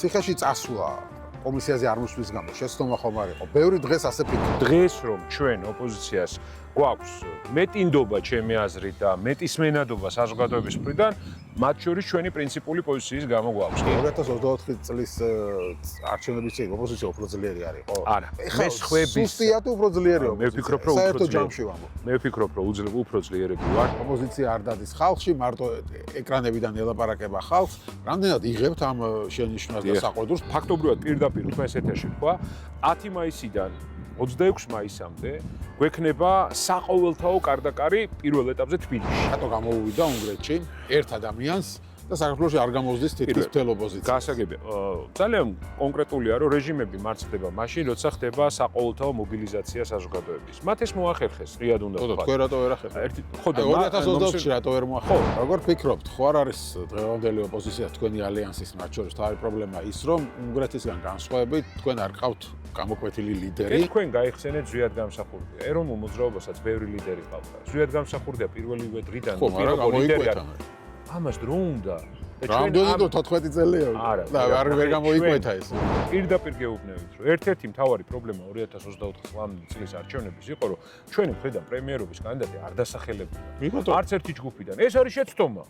ციხეში წასვლა კომისიაზე არ მოსვლის გამო შეცდომა ხომ არ იყო. ბევრი დღეს ასე ფიქრობ. დღეს რომ ჩვენ ოპოზიციას გვაქვს მეტინდობა ჩემი აზრით და მეტისმენადობა საზოგადოების მხრიდან, მათ შორის ჩვენი პრინციპული პოზიციის გამო გვაქვს. 2024 წლის არჩევნების წინ ოპოზიცია უფრო ძლიერი არის, ხო? არა, მე ხვების სუსტია თუ უფრო ძლიერი მე ვფიქრობ, რომ საერთო ჯამში ვამბობ. მე ვფიქრობ, რომ უფრო ძლიერები ვარ. ოპოზიცია არ დადის ხალხში, მარტო ეკრანებიდან ელაპარაკება ხალხს. რამდენად იღებთ ამ შენიშვნას და საყოველთაოს? ფაქტობრივად პირდაპირ თქვენს ეთერში თქვა 10 მაისიდან 26 მაისამდე გვექნება საყოველთაო კარდაკარი პირველ ეტაპზე თბილისში. რატო გამოუვიდა უნგრეთში ერთ ადამიანს და საქართველოში არ გამოსდის თითქმის მთელ ოპოზიცია. გასაგებია. ძალიან კონკრეტულია, რომ რეჟიმები მარცხდება მაშინ, როცა ხდება საყოველთაო მობილიზაცია საზოგადოების. მათ ეს მოახერხეს, რიად უნდა ხო და თქვენ რატო ვერ ახერხებთ? ხო და 2024-ში რატო ვერ მოახერხეთ? როგორ ფიქრობთ, ხო არ არის დღევანდელი ოპოზიცია თქვენი ალიანსის მათ შორის თავი პრობლემა ის, რომ უნგრეთისგან განსხვავებით თქვენ არ ყავთ გამოკვეთილი ლიდერი? თქვენ გაიხსენეთ ზვიად გამსახურდია. ეროვნულ მოძრაობასაც ბევრი ლიდერი ყავდა. ზვიად გამსახურდია პირველივე დრიდან ლიდერი არ. ამას დრო უნდა. რამდენი დრო 14 წელია? და არ ვერ გამოიკვეთა ეს. პირდაპირ გეუბნებით, რომ ერთ-ერთი მთავარი პრობლემა 2024 წლის არჩევნების იყო, რომ ჩვენი მხრიდან პრემიერობის კანდიდატი არ დასახელებულა. არც ერთი ჯგუფიდან. ეს არის შეცდომა.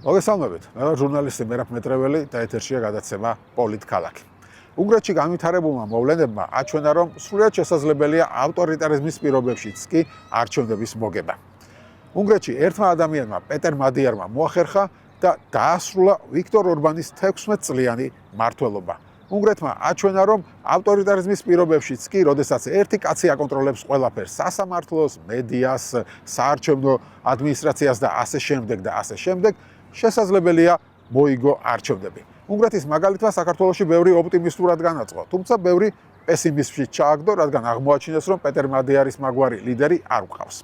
მოგესალმებით. მე ვარ ჟურნალისტი მერაბ მეტრეველი და ეთერშია გადაცემა პოლიტქალაქი. უნგრეთში განვითარებულმა მოვლენებმა აჩვენა, რომ სრულიად შესაძლებელია ავტორიტარიზმის პირობებშიც კი არჩევნების მოგება. უნგრეთში ერთმა ადამიანმა, პეტერ მადიარმა მოახერხა და დაასრულა ვიქტორ ორბანის 16 წლიანი მმართველობა. უნგრეთმა აჩვენა, რომ ავტორიტარიზმის პირობებშიც კი, როდესაც ერთი კაცი აკონტროლებს ყველაფერს, სასამართლოს, მედიას, საარჩევნო ადმინისტრაციას და ასე შემდეგ, შესაძლებელია მოიგო არჩევნები. უნგრეთის მაგალითმა საქართველოში ბევრი ოპტიმისტურად განაწყო, თუმცა ბევრი პესიმიზმში ჩააგდო, რადგან აღმოაჩინეს, რომ პეტერ მადიარის მაგვარი ლიდერი არ გვყავს.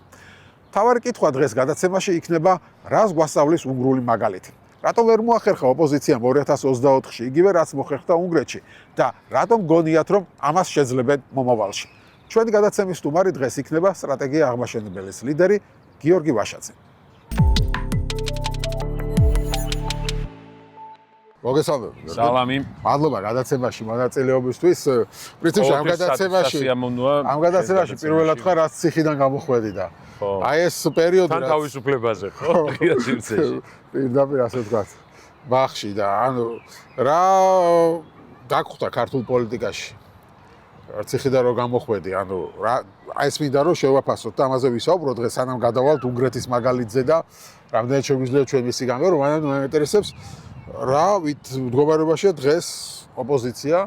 მთავარი კითხვა დღეს გადაცემაში იქნება, რას გვასწავლის უნგრული მაგალითი. რატომ ვერ მოახერხა ოპოზიციამ 2024-ში იგივე რაც მოხერხდა უნგრეთში და რატომ გონიათ, რომ ამას შეძლებენ მომავალში. ჩვენი გადაცემის სტუმარი დღეს იქნება სტრატეგია აღმაშენებელის ლიდერი გიორგი ვაშაძე. მოგესალმებით. სალამი. მადლობა გადაცემაში მონაწილეობისთვის. პრინციპში ამ გადაცემაში პირველად ხარ რაც ციხიდან გამოხვედი და აი ეს პერიოდი თან თავისუფლებაზე ხო? ღია სივრცეში. პირდაპირ ასე ვთქვათ. ბახში და ანუ რა დაგხვდა ქართულ პოლიტიკაში. ციხიდან რო გამოხვედი, ანუ რა აი ეს მინდა რომ შევაფასოთ და ამაზე ვისაუბროთ დღეს სანამ გადავალთ უნგრეთის მაგალითზე და რამდენად შეგვიძლია ჩვენ მისი გამო რომ მანამდე მაინტერესებს რა მდგომარეობაშია დღეს ოპოზიცია,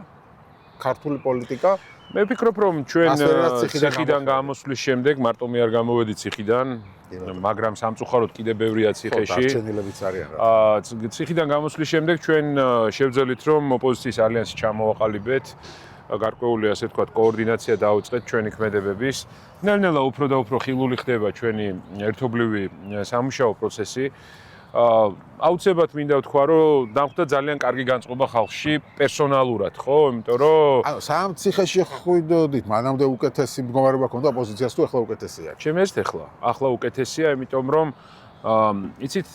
ქართული პოლიტიკა? მე ვფიქრობ, რომ ჩვენ ციხიდან გამოსვლის შემდეგ მარტო მე არ გამოვედი ციხიდან, მაგრამ სამწუხაროდ კიდე ბევრია ციხეში. დარჩენილებიც არიან რა. ციხიდან გამოსვლის შემდეგ ჩვენ შევძელით, რომ ოპოზიციის ალიანსი ჩამოვაყალიბეთ. გარკვეული ასე ვთქვათ კოორდინაცია დაუწყეთ ჩვენი ქმედებების. ნელ-ნელა უფრო და უფრო ხილული ხდება ჩვენი ერთობლივი სამუშაო პროცესი. აუცილებლად მინდა ვთქვა, რომ დამხვდა ძალიან კარგი განწყობა ხალხში პერსონალურად, ხო? იმიტომ რომ ანუ სამ ციხეში ხვიდოდით, მანამდე უკეთესი მდგომარეობა ქონდა ოპოზიციას თუ ახლა უკეთესია? ჩემი აზრით ახლა უკეთესია, იმიტომ რომ იცით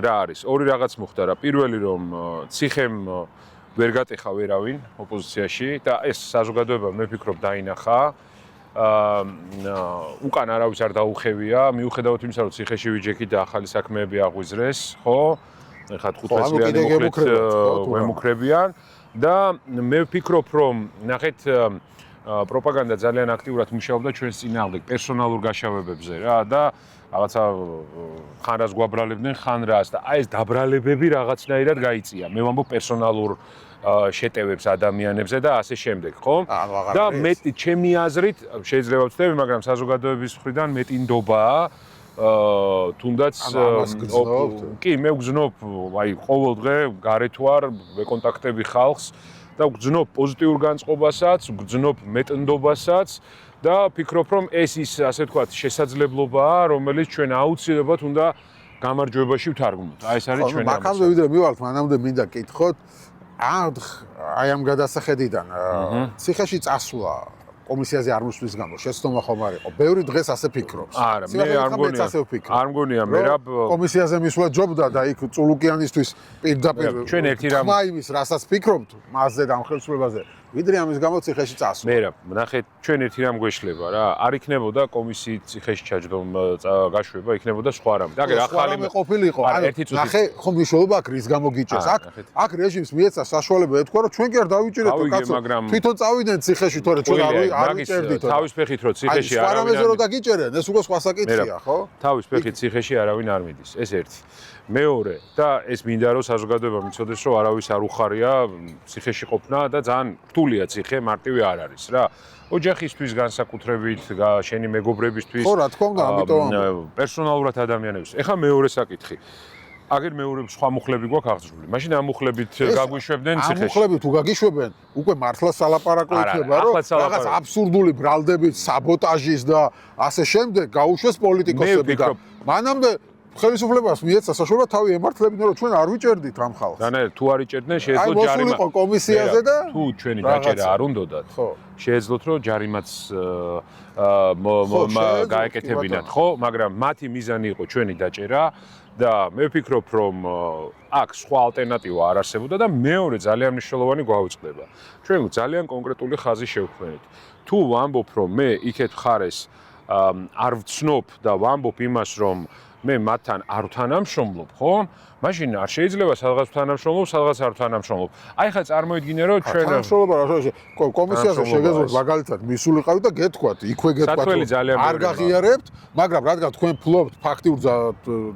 რა არის? ორი რაღაც მოხდა რა. პირველი რომ ციხემ ვერ გატეხა ვერავინ ოპოზიციაში და ეს საზოგადოება მე ვფიქრობ დაინახა. უკან არავის არ დაუხევია, მიუხედავად იმისა, რომ ციხეში ვიჯექი და ახალი საქმეები აღვიზრეს, ხო? ეხლა 15 წლიანი მოკლედ ვემუქრებიან და მე ვფიქრობ, რომ ნახეთ პროპაგანდა ძალიან აქტიურად მუშაობდა ჩვენს წინააღმდეგ პერსონალურ გაშავებებზე რა და რაღაცა ხან რას გვაბრალებდნენ, ხან რას და აი ეს დაბრალებები რაღაცნაირად გაიწია. მე ვამბობ პერსონალურ შეტევებს ადამიანებზე და ასე შემდეგ, ხო? და მეტი ჩემი აზრით შეიძლება ვწდები, მაგრამ საზოგადოების მხრიდან მეტინდობაა თუნდაც კი მე ვგზნობ აი ყოველდღე გარეთ ვარ, ვეკონტაქტები ხალხს და ვგზნობ პოზიტიურ განწყობასაც, ვგზნობ მეტნდობასაც და ვფიქრობ, რომ ეს ის ასე ვთქვათ შესაძლებლობაა, რომელიც ჩვენ აუცილებლად უნდა გამარჯვებაში ვთარგმნოთ. აი ეს არის ჩვენი ამბავი. მაგამდე ვიდრე მივალთ, მანამდე მინდა კითხოთ აი ამ გადასახედიდან ციხეში წასვლა კომისიაზე არ მოსვლის გამო შეცდომა ხომ არ იყო. ბევრი დღეს ასე ფიქრობს. არა, მე არ მგონია მე რა კომისიაზე მისვლა ჯობდა და იქ წულუკიანისთვის პირდაპირ ჩვენ ერთი რამ იმის რასაც ფიქრობთ მასზე და ამ ხელისუფლებაზე ვიდრე ამის გამო ციხეში წასვლა. მე რა ნახეთ ჩვენ ერთი რამ გვეშლება რა არ იქნებოდა კომისიით ციხეში ჩაჯდომ გაშვება იქნებოდა სხვა რამე. და ახალი ყოფილიყო. ნახე ხომ მნიშვნელობა აქ რის გამო გიჭერს. აქ რეჟიმს მიეცა საშუალება ეთქვა რომ ჩვენ კი არ დავიჭერეთ კაცო. თვითონ წავიდნენ ციხეში თორე ჩვენ არ ვიჭერდით. თავის ფეხით რო ციხეში არავინ არ ამეზე რო დაგიჭერენ ეს უკვე სხვა საკითხია ხო? თავის ფეხით ციხეში არავინ არ მიდის. ეს ერთი. მეორე და ეს მინდა რომ საზოგადოება მიცოდეს რომ არავის არ უხარია ციხეში ყოფნა და ძალიან რთულია ციხე მარტივი არ არის რა. ოჯახისთვის განსაკუთრებით, შენი მეგობრებისთვის. ხო, რა თქმა უნდა, ამიტომ პერსონალურად ადამიანებს. ეხლა მეორე საკითხი. აგერ მეორე სხვა მუხლები გვაქვს აღძრული. მაშინ ამ მუხლებით გაგვიშვებდნენ ციხეში. ამ მუხლებით თუ გაგიშვებენ, უკვე მართლა სალაპარაკო იქნება, რომ რაღაც აბსურდული ბრალდებით, საბოტაჟის და ასე შემდეგ გაუშვეს პოლიტიკოსები და მანამდე ხელისუფლებას მიეცა საშუალება თავი ემართლებინა რომ ჩვენ არ ვიჭერდით ამ ხალხს. და ნე თუ არ იჭერდნენ შეეძლოთ ჯარიმა. მოსულიყო კომისიაზე და თუ ჩვენი დაჭერა არ უნდათ. შეეძლოთ რომ ჯარიმაც გაეკეთებინათ, ხო? მაგრამ მათი მიზანი იყო ჩვენი დაჭერა და მე ვფიქრობ რომ აქ სხვა ალტერნატივა არ არსებობდა და მეორე ძალიან მნიშვნელოვანი გვაუწყდება. ჩვენ ძალიან კონკრეტული ხაზი შევქმნით. თუ ვამბობ რომ მე იქეთ ხარეს არ ვცნობ და ვამბობ იმას რომ მე მათთან არ ვთანამშრომლობ, ხო? მაშინ არ შეიძლება სადღაც ვთანამშრომლობ, სადღაც არ ვთანამშრომლობ. აი ხა წარმოიდგინე რომ ჩვენ თანამშრომლობა რა კომისიაზე შეგეძლოთ მაგალითად მისულიყავით და გეთქვათ, იქვე გეთქვათ არ გაღიარებთ, მაგრამ რადგან თქვენ ფლობთ ფაქტიურ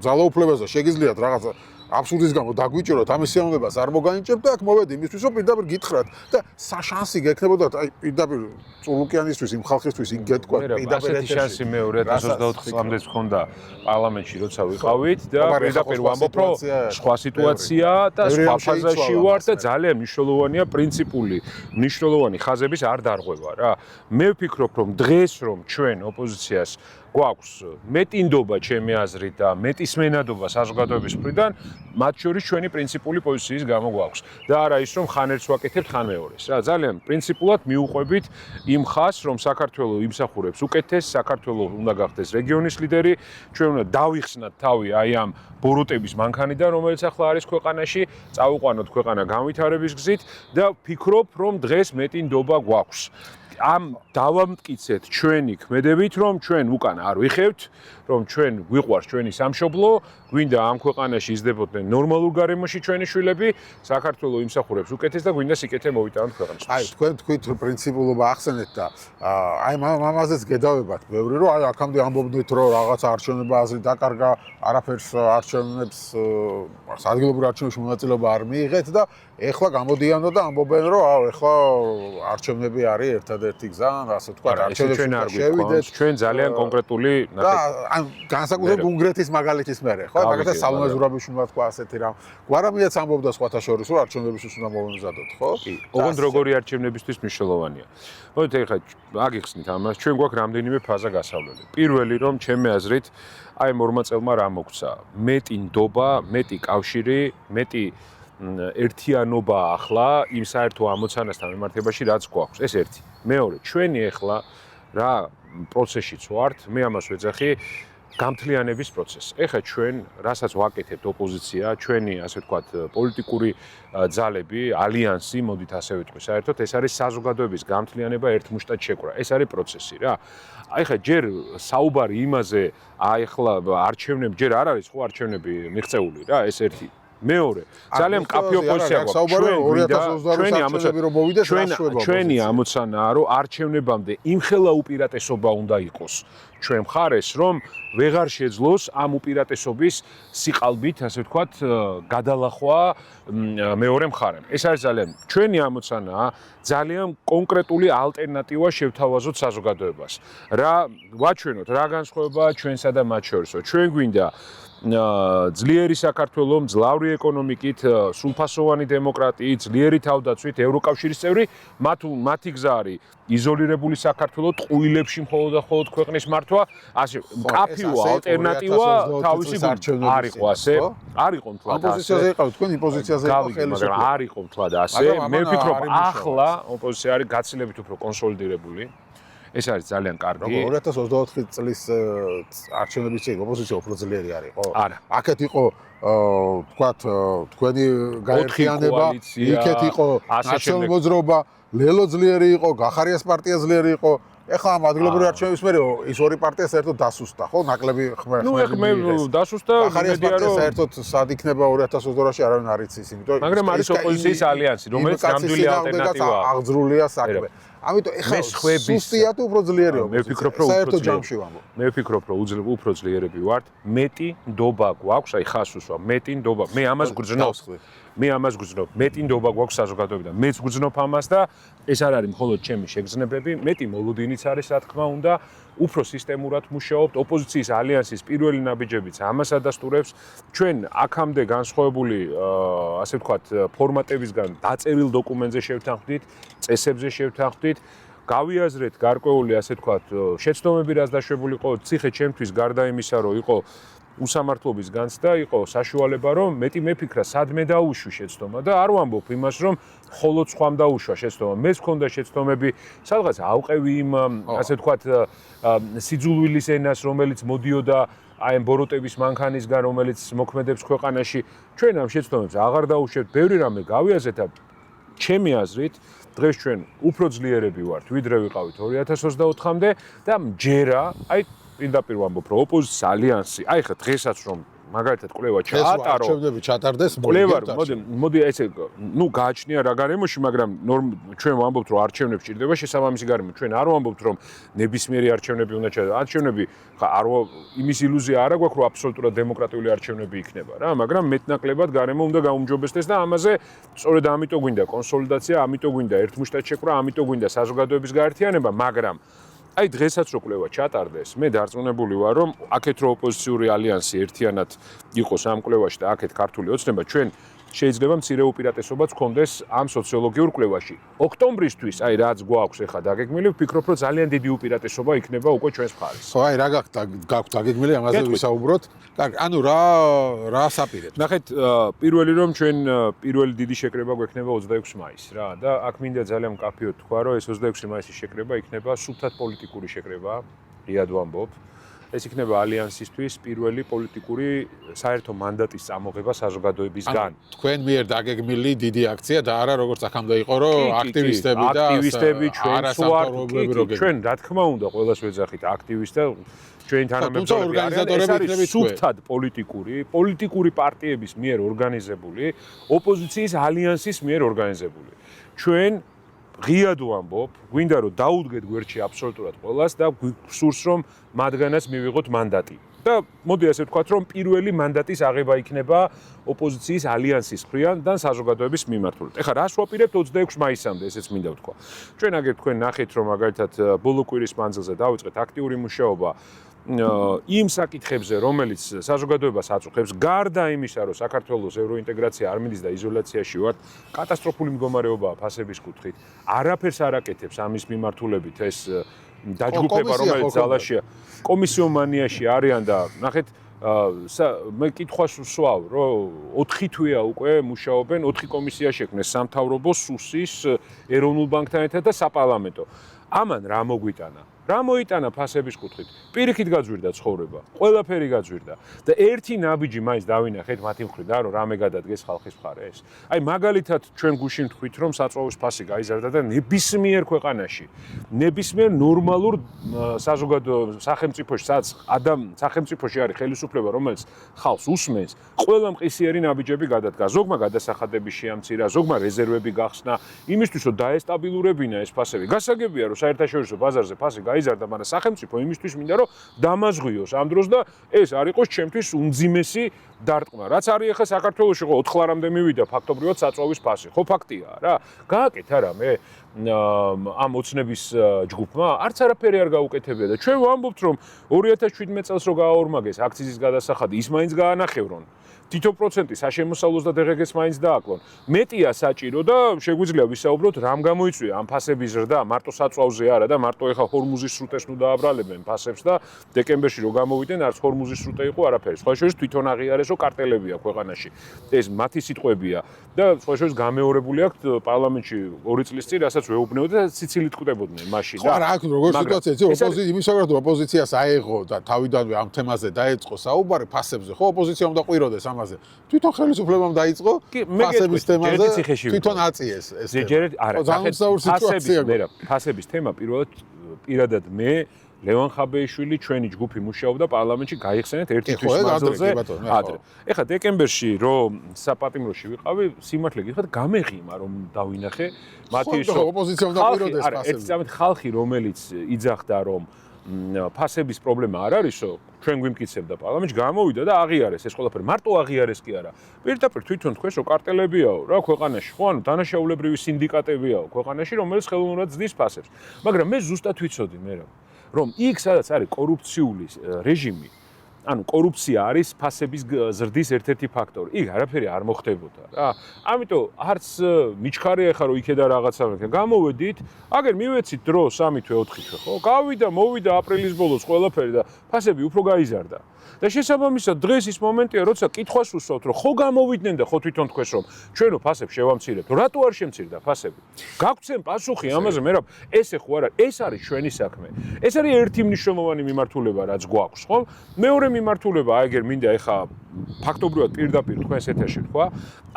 ძალაუფლებას და შეგიძლიათ რაღაცა აბსურდის გამო დაგვიჭიროთ ამის სიამოვნებას არ მოგანიჭებთ და აქ მოვედი იმისთვის რომ პირდაპირ გითხრათ და შანსი გექნებოდა აი პირდაპირ წულუკიანისთვის იმ ხალხისთვის იქ გეთქვათ პირდაპირ ესეთი შანსი მეორე 2024 წლამდეც მქონდა პარლამენტში როცა ვიყავით და პირდაპირ ვამბობ რომ სხვა სიტუაცია და სხვა ფაზაში ვარ და ძალიან მნიშვნელოვანია პრინციპული მნიშვნელოვანი ხაზების არ დარღვევა რა მე ვფიქრობ რომ დღეს რომ ჩვენ ოპოზიციას გვაქვს მეტინდობა ჩემი აზრით და მეტისმენადობა საზოგადოების მხრიდან მათ შორის ჩვენი პრინციპული პოზიციის გამო გვაქვს და არა ის რომ ხან ერთს ვაკეთებთ ხან მეორეს რა ძალიან პრინციპულად მიუყვებით იმ ხაზს რომ საქართველოს იმსახურებს უკეთეს საქართველოს უნდა გახდეს რეგიონის ლიდერი ჩვენ უნდა დავიხსნათ თავი აი ამ ბოროტების მანქანიდან რომელიც ახლა არის ქვეყანაში წავიყვანოთ ქვეყანა განვითარების გზით და ვფიქრობ რომ დღეს მეტინდობა გვაქვს ამ დავამტკიცეთ ჩვენი ქმედებით რომ ჩვენ უკან არ ვიხევთ რომ ჩვენ გვიყვარს ჩვენი სამშობლო გვინდა ამ ქვეყანაში იზრდებოდნენ ნორმალურ გარემოში ჩვენი შვილები საქართველოს იმსახურებს უკეთეს და გვინდა სიკეთე მოვიტანოთ ქვეყანაში აი თქვენ თქვით პრინციპულობა ახსენეთ და აი მამაზეც გედავებათ ბევრი რომ აი აქამდე ამბობდით რომ რაღაც არჩევნება აზრი დაკარგა არაფერს არჩევნებს ადგილობრივ არჩევნებში მონაწილეობა არ მიიღეთ და ეხლა გამოდიანო და ამბობენ რომ აუ ეხლა არჩევნები არის ერთადერთი გზა ასე თქვა არჩევნებში შევიდეთ ჩვენ ძალიან კონკრეტული და განსაკუთრებით უნგრეთის მაგალითის მერე ხო მაგალითად სალომე ზურაბიშვილმა თქვა ასეთი რამ გვარამიაც ამბობდა სხვათა შორის რომ არჩევნებისთვის უნდა მოვემზადოთ ხო კი ოღონდ როგორი არჩევნებისთვის მნიშვნელოვანია მოდით ეხლა აგიხსნით ამას ჩვენ გვაქვს რამდენიმე ფაზა გასავლელი პირველი რომ ჩემი აზრით აი მორმა წელმა რა მოგცა მეტი ნდობა მეტი კავშირი მეტი ერთიანობა ახლა იმ საერთო ამოცანასთან მიმართებაში რაც გვაქვს ეს ერთი მეორე ჩვენი ახლა რა პროცესშიც ვართ მე ამას ვეძახი გამთლიანების პროცესი. ეხლა ჩვენ რასაც ვაკეთებთ ოპოზიცია, ჩვენი ასე ვთქვათ პოლიტიკური ძალები, ალიანსი, მოდით ასე ვიტყვი, საერთოდ ეს არის საზოგადოების გამთლიანება ერთ მუშტად შეკრა. ეს არის პროცესი რა. აი ხა ჯერ საუბარი იმაზე, აი ხლა არჩევნები ჯერ არ არის ხო არჩევნები მიღწეული რა, ეს ერთი მეორე ძალიან მკაფი ოპოზიცია გვაქვს ჩვენი ამოცანაა რომ არჩევნებამდე იმხელა უპირატესობა უნდა იყოს ჩვენ მხარეს რომ ვეღარ შეძლოს ამ უპირატესობის სიყალბით ასე ვთქვათ გადალახვა მეორე მხარემ ეს არის ძალიან ჩვენი ამოცანაა ძალიან კონკრეტული ალტერნატივა შევთავაზოთ საზოგადოებას რა ვაჩვენოთ რა განსხვავებაა ჩვენსა და მათ შორისო ჩვენ გვინდა ძლიერი საქართველოს მძლავრი ეკონომიკით, სრულფასოვანი დემოკრატიით, ძლიერი თავდაცვით, ევროკავშირის წევრი, მათი გზა არის იზოლირებული საქართველოს ტყუილებში მხოლოდ და მხოლოდ ქვეყნის მართვა, ასე მკაფიო ალტერნატივა თავისი არ იყო ასე, არ იყო მთლად ასე. ოპოზიციაზე იყავით, თქვენ ოპოზიციაზე იყავით, მაგრამ არ იყო მთლად ასე. მე ვფიქრობ, ახლა ოპოზიცია არის გაცილებით უფრო კონსოლიდირებული. ეს არის ძალიან კარგი. 2024 წლის არჩევნების წინ ოპოზიცია უფრო ძლიერი არის, ხო? არა. აქეთ იყო თქვათ თქვენი გაერთიანება, იქეთ იყო ნაციონალური მოძრაობა, ლელო ძლიერი იყო, გახარიას პარტია ძლიერი იყო. ეხლა ამ ადგილობრივი არჩევნების მერე ის ორი პარტია საერთოდ დასუსტა, ხო? ნაკლები ხმები. ნუ ეხლა მე დასუსტა, გახარიას პარტია საერთოდ სად იქნება 2022-ში არავინ არ იცის, იმიტომ მაგრამ არის ოპოზიციის ალიანსი, რომელიც ნამდვილი ალტერნატივაა. აღძრულია საქმე. ამიტომ ეხლა სუსტია თუ უფრო ძლიერი მე ვფიქრობ, რომ საერთოდ ჯამში ვამბობ. მე ვფიქრობ, რომ უფრო ძლიერები ვართ. მეტი ნდობა გვაქვს, აი ხას უსვა, მეტი ნდობა. მე ამას გრძნობ. მეტი ნდობა გვაქვს საზოგადოებიდან. მეც გრძნობ ამას და ეს არ არის მხოლოდ ჩემი შეგრძნებები, მეტი მოლოდინიც არის, რა თქმა უნდა, უფრო სისტემურად მუშაობთ. ოპოზიციის ალიანსის პირველი ნაბიჯებიც ამას ადასტურებს. ჩვენ აქამდე განსხვავებული, ასე ვთქვათ, ფორმატებისგან დაწერილ დოკუმენტზე შევთანხმდით, წესებზე შევთანხმდით. გავიაზრეთ გარკვეული, ასე ვთქვათ, შეცდომები, რაც დაშვებული იყო ციხე ჩემთვის გარდა იმისა, რომ იყო უსამართლობის განცდა, იყო საშუალება, რომ მეტი მეფიქრა სადმე დაუშვი შეცდომა და არ ვამბობ იმას, რომ მხოლოდ სხვამ დაუშვა შეცდომა. მეც მქონდა შეცდომები, სადღაც ავყევი იმ, ასე ვთქვათ, სიძულვილის ენას, რომელიც მოდიოდა აი ამ ბოროტების მანქანისგან, რომელიც მოქმედებს ქვეყანაში. ჩვენ ამ შეცდომებს აღარ დაუშვებთ, ბევრი რამე გავიაზრეთ და ჩემი აზრით დღეს ჩვენ უფრო ძლიერები ვართ, ვიდრე ვიყავით 2024-მდე და მჯერა, აი პირდაპირ ვამბობ, რომ ოპოზიციის ალიანსი, აი ხა დღესაც რომ მაგალითად კვლევა ჩაატარო, არჩევნები ჩატარდეს, მოდი ესე, ნუ გააჩნია რა გარემოში, მაგრამ ჩვენ ვამბობთ, რომ არჩევნებს ჭირდება შესაბამისი გარემო. ჩვენ არ ვამბობთ, რომ ნებისმიერი არჩევნები უნდა ჩაატარდეს. არჩევნები ხა არ იმის ილუზია არ აქვს, რომ აბსოლუტურად დემოკრატიული არჩევნები იქნება რა, მაგრამ მეტნაკლებად გარემო უნდა გაუმჯობესდეს და ამაზე სწორედ ამიტომ გვინდა კონსოლიდაცია, ამიტომ გვინდა ერთმუშტად შეკრა, ამიტომ გვინდა საზოგადოების გაერთიანება, მაგრამ აი დღესაც რო კვლევა ჩატარდეს, მე დარწმუნებული ვარ, რომ აქეთ რო ოპოზიციური ალიანსი ერთიანად იყოს ამ კვლევაში და აქეთ ქართული ოცნება, ჩვენ შეიძლება მცირე უპირატესობაც გქონდეს ამ სოციოლოგიურ კვლევაში. ოქტომბრისთვის, აი რაც გვაქვს ახლა დაგეგმილი, ვფიქრობ, რომ ძალიან დიდი უპირატესობა იქნება უკვე ჩვენს მხარეს. ხო, აი რა გაქვთ დაგეგმილი, ამაზე ვისაუბროთ. კარგი, ანუ რა საპირეთ? ნახეთ, პირველი რომ ჩვენ პირველი დიდი შეკრება გვექნება 26 მაისს რა და აქ მინდა ძალიან მკაფიოდ თქვა, რომ ეს 26 მაისის შეკრება იქნება სულთად პოლიტიკური შეკრება, რიად ვამბობ. ეს იქნება ალიანსისთვის პირველი პოლიტიკური საერთო მანდატის წამოღება საზოგადოებისგან. თქვენ მიერ დაგეგმილი დიდი აქცია და არა როგორც აქამდე იყო, რომ აქტივისტები ჩვენ ჩვენ რა თქმა უნდა ყველას ვეძახით აქტივისტა ჩვენი თანამებრძოლები არიან სულთად პოლიტიკური პარტიების მიერ ორგანიზებული, ოპოზიციის ალიანსის მიერ ორგანიზებული. ჩვენ ღიად ვამბობ, გვინდა რომ დაუდგეთ გვერდში აბსოლუტურად ყველას და გვსურს რომ მათგანაც მივიღოთ მანდატი. და მოდი ასე ვთქვათ, რომ პირველი მანდატის აღება იქნება ოპოზიციის ალიანსის მხრიდან და საზოგადოების მიმართულებით. ეხლა რას ვაპირებთ 26 მაისამდე, ესეც მინდა ვთქვა. ჩვენ აგერ თქვენ ნახეთ, რომ მაგალითად ბოლო კვირის მანძილზე დავიწყეთ აქტიური მუშაობა იმ საკითხებზე, რომელიც საზოგადოებას აწუხებს, გარდა იმისა, რომ საქართველოს ევროინტეგრაცია არ მიდის და იზოლაციაში ვართ, კატასტროფული მდგომარეობაა ფასების კუთხით. არაფერს არ აკეთებს ამის მიმართულებით ეს დაჯგუფება, რომელიც ძალაშია, კომისიომანიაში არიან და ნახეთ, მე კითხვას ვსვავ, რომ 4 თვეა უკვე მუშაობენ, 4 კომისია შექმნეს სამთავრობო, სუსის, ეროვნულ ბანკთან ერთად და საპარლამენტო. ამან რა მოგვიტანა? რა მოიტანა ფასების კუთხით? პირიქით გაძვირდა ცხოვრება, ყველაფერი გაძვირდა და ერთი ნაბიჯი მაინც დავინახეთ მათი მხრიდან, რომ რამე გადადგეს ხალხის მხარეს. აი მაგალითად ჩვენ გუშინ თქვით, რომ საწვავის ფასი გაიზარდა და ნებისმიერ ქვეყანაში, ნებისმიერ ნორმალურ სახელმწიფოში, სადაც სახელმწიფოში არის ხელისუფლება, რომელიც ხალხს უსმენს, ყველა მყისიერი ნაბიჯები გადადგა. ზოგმა გადასახადები შეამცირა, ზოგმა რეზერვები გახსნა, იმისთვის რომ დაესტაბილურებინა ეს ფასები. გასაგებია, რომ საერთაშორისო ბაზარზე ფასი გაიზარდა, მაგრამ სახელმწიფო იმისთვის მინდა რომ დამაზღვიოს ამ დროს და ეს არ იყოს ჩემთვის უმძიმესი დარტყმა. რაც არის ახლა საქართველოში ხო 4 ლარამდე მივიდა ფაქტობრივად საწვავის ფასი. ხო ფაქტია რა. გააკეთა რა მე ამ ოცნების ჯგუფმა არც არაფერი არ გაუკეთებია და ჩვენ ვამბობთ რომ 2017 წელს რო გააორმაგეს აქციზის გადასახადი, ის მაინც გაანახევრონ. თითო პროცენტი საშემოსავლოს და დღგ-ს მაინც დააკლონ. მეტია საჭირო და შეგვიძლია ვისაუბროთ რამ გამოიწვია ამ ფასების ზრდა, მარტო საწვავზე არა და მარტო ეხა ჰორმუზის სრუტეს ნუ დააბრალებენ ფასებს და დეკემბერში რო გამოვიდნენ არც ჰორმუზის სრუტე იყო არაფერი. სხვა შორის თვითონ აღიარეს რომ კარტელებია ქვეყანაში. ეს მათი სიტყვებია და სხვა შორის გამეორებული აქვთ პარლამენტში 2 წლის წინ, რასაც ვეუბნებოდი და სიცილით კვდებოდნენ მაშინ. ხო, რა აქვს როგორ სიტუაცია, იმისაგრად ოპოზიციას აეღო და თავიდანვე ამ თემაზე დაეწყო საუბარი ფასებზე, ხო, ოპოზიცია უნდა ყვიროდეს ამაზე. თვითონ ხელისუფლებამ დაიწყო ფასების თემაზე, თვითონ აწიეს ეს. ჯერჯერობით არა, ფასების თემა პირადად მე ლევან ხაბეიშვილი ჩვენი ჯგუფი მუშაობდა პარლამენტში გაიხსენეთ ერთი თვის მანძილზე ადრე. ეხლა დეკემბერში რომ საპატიმროში ვიყავი, სიმართლე გითხრათ გამეღიმა რომ დავინახე მათი ოპოზიცია უნდა ყვიროდეს ფასებზე. ერთი წამით ხალხი რომელიც იძახდა რომ ფასების პრობლემა არ არისო, ჩვენ გვიმტკიცებდა პარლამენტში გამოვიდა და აღიარეს ეს ყველაფერი. მარტო აღიარეს კი არა. პირდაპირ თვითონ თქვენს რომ კარტელებიაო რა ქვეყანაში, ხო ანუ დანაშაულებრივი სინდიკატებიაო ქვეყანაში, რომელიც ხელოვნურად ზრდის ფასებს. მაგრამ მე ზუსტად ვიცოდი მე რომ იქ სადაც არის კორუფციული რეჟიმი, ანუ კორუფცია არის ფასების ზრდის ერთ-ერთი ფაქტორი. იქ არაფერი არ მოხდებოდა რა. ამიტომ არც მიჩხარია ხარო იქედა რაღაცა გამოვედით, აგერ მივეცით დრო 3 თვე 4 თვე, ხო? გავიდა, მოვიდა აპრილის ბოლოს ყველაფერი და ფასები უფრო გაიზარდა. და შესაბამისად დღეს ის მომენტია, როცა კითხვას უსვავთ, რომ ხო გამოვიდნენ და ხო თვითონ თქვენს რომ ჩვენო ფასებს შევამცირებთ, რატო არ შემცირდა ფასები? გაგვცემ პასუხი ამაზე, მე რა, ესე ხო არა, ეს არის ჩვენი საქმე. ეს არის ერთი მნიშვნელოვანი მიმართულება, რაც გვაქვს, ხო? მეორე მიმართულება, აიგერ მინდა ეხა ფაქტობრივად პირდაპირ თქვენს ეთერში თქვა,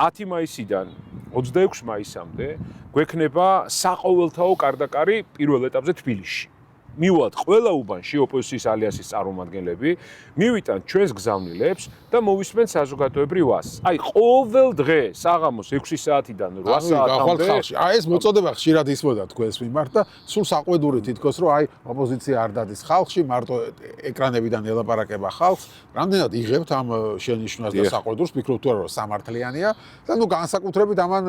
10 მაისიდან 26 მაისამდე გვექნება საყოველთაო კარდაკარი პირველ ეტაპზე თბილისში. მივალთ ყველა უბანში ოპოზიციის ალიანსის წარმომადგენლები, მივიტან ჩვენს გზავნილებს და მოვისმენთ საზოგადოებრივ ვასს. აი, ყოველ დღე საღამოს 6 საათიდან 8 საათამდე. აი, ეს მოწოდება ხშირად ისმოდა თქვენს მიმართ და სულ საყვედური თითქოს რომ აი, ოპოზიცია არ დადის ხალხში, მარტო ეკრანებიდან ელაპარაკება ხალხს. რამდენად იღებთ ამ შენიშვნას და საყვედურს, ფიქრობთ თუ არა რომ სამართლიანია და ნუ განსაკუთრებით ამან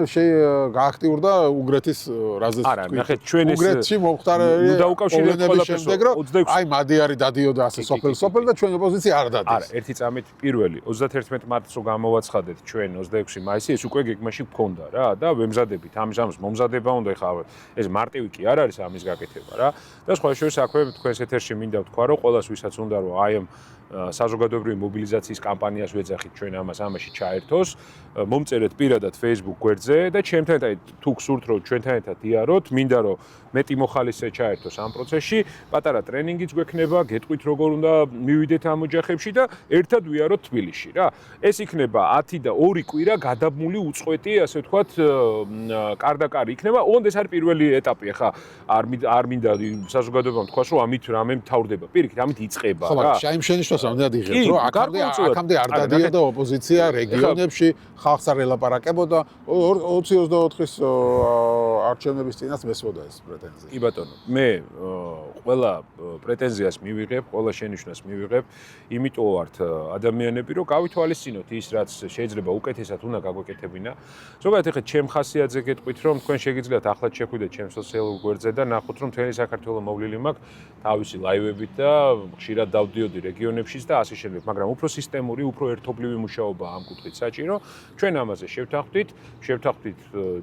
გააქტიურდა უგრეთის რაზეც არა, ნახეთ, ჩვენ ეს უგრეთში მომხდარებელი დაუკავშირებთ შემდეგ რომ აი მადიარი დადიოდა ასე სოფელ და ჩვენ ოპოზიცია არ დადის. არა, ერთი წამით პირველი 31 მარტს რო გამოვაცხადეთ ჩვენ 26 მაისი, ეს უკვე გეგმაში გქონდა რა და ვემზადებით ამის მომზადება უნდა ეხლა ეს მარტივი კი არ არის ამის გაკეთება რა. და სხვა შორის აქვე თქვენს ეთერში მინდა ვთქვა რომ ყველას ვისაც უნდა რომ აი ამ საზოგადოებრივი მობილიზაციის კამპანიას ვეძახით ჩვენ ამაში ჩაერთოს, მომწერეთ პირადად Facebook გვერდზე და ჩემთან ერთად თუ გსურთ რომ ჩვენთან ერთად იაროთ, მინდა რომ მეტი მოხალისე ჩაერთოს ამ პროცესში, პატარა ტრენინგიც გვექნება, გეტყვით როგორ უნდა მივიდეთ ამ ოჯახებში და ერთად ვიაროთ თბილისში რა. ეს იქნება 10 და 2 კვირა გადაბმული უწყვეტი, ასე ვთქვათ, კარდაკარი იქნება. ოღონდ ეს არის პირველი ეტაპი, ახლა არ მინდა საზოგადოებამ თქვას რომ ამით რამე მთავრდება. პირიქით, ამით იწყება რა. ხო, მაგრამ შაიმ შენიშვნას რამდენად იღებთ, რომ აქამდე არ დადიოდა ოპოზიცია რეგიონებში, ხალხს არ ელაპარაკებოდა 20-24-ის არჩევნების წინას მესვოდა ეს პრეტენზია. კი ბატონო, მე ყველა პრეტენზიას მივიღებ, ყველა შენიშვნას მივიღებ, იმიტომ ვართ ადამიანები, რომ გავითვალისწინოთ ის, რაც შეიძლება უკეთესად უნდა გაგვეკეთებინა. ზოგადად ეხლა ჩემ ხასიათზე გეტყვით, რომ თქვენ შეგიძლიათ ახლად შეხვიდეთ ჩემ სოციალურ გვერდზე და ნახოთ, რომ მთელი საქართველოს მოვლილი მაქვს თავისი ლაივებით და ხშირად დავდიოდი რეგიონებშიც და ასე შემდეგ, მაგრამ უფრო სისტემური, უფრო ერთობლივი მუშაობა ამ კუთხით საჭირო. ჩვენ ამაზე შევთანხმდით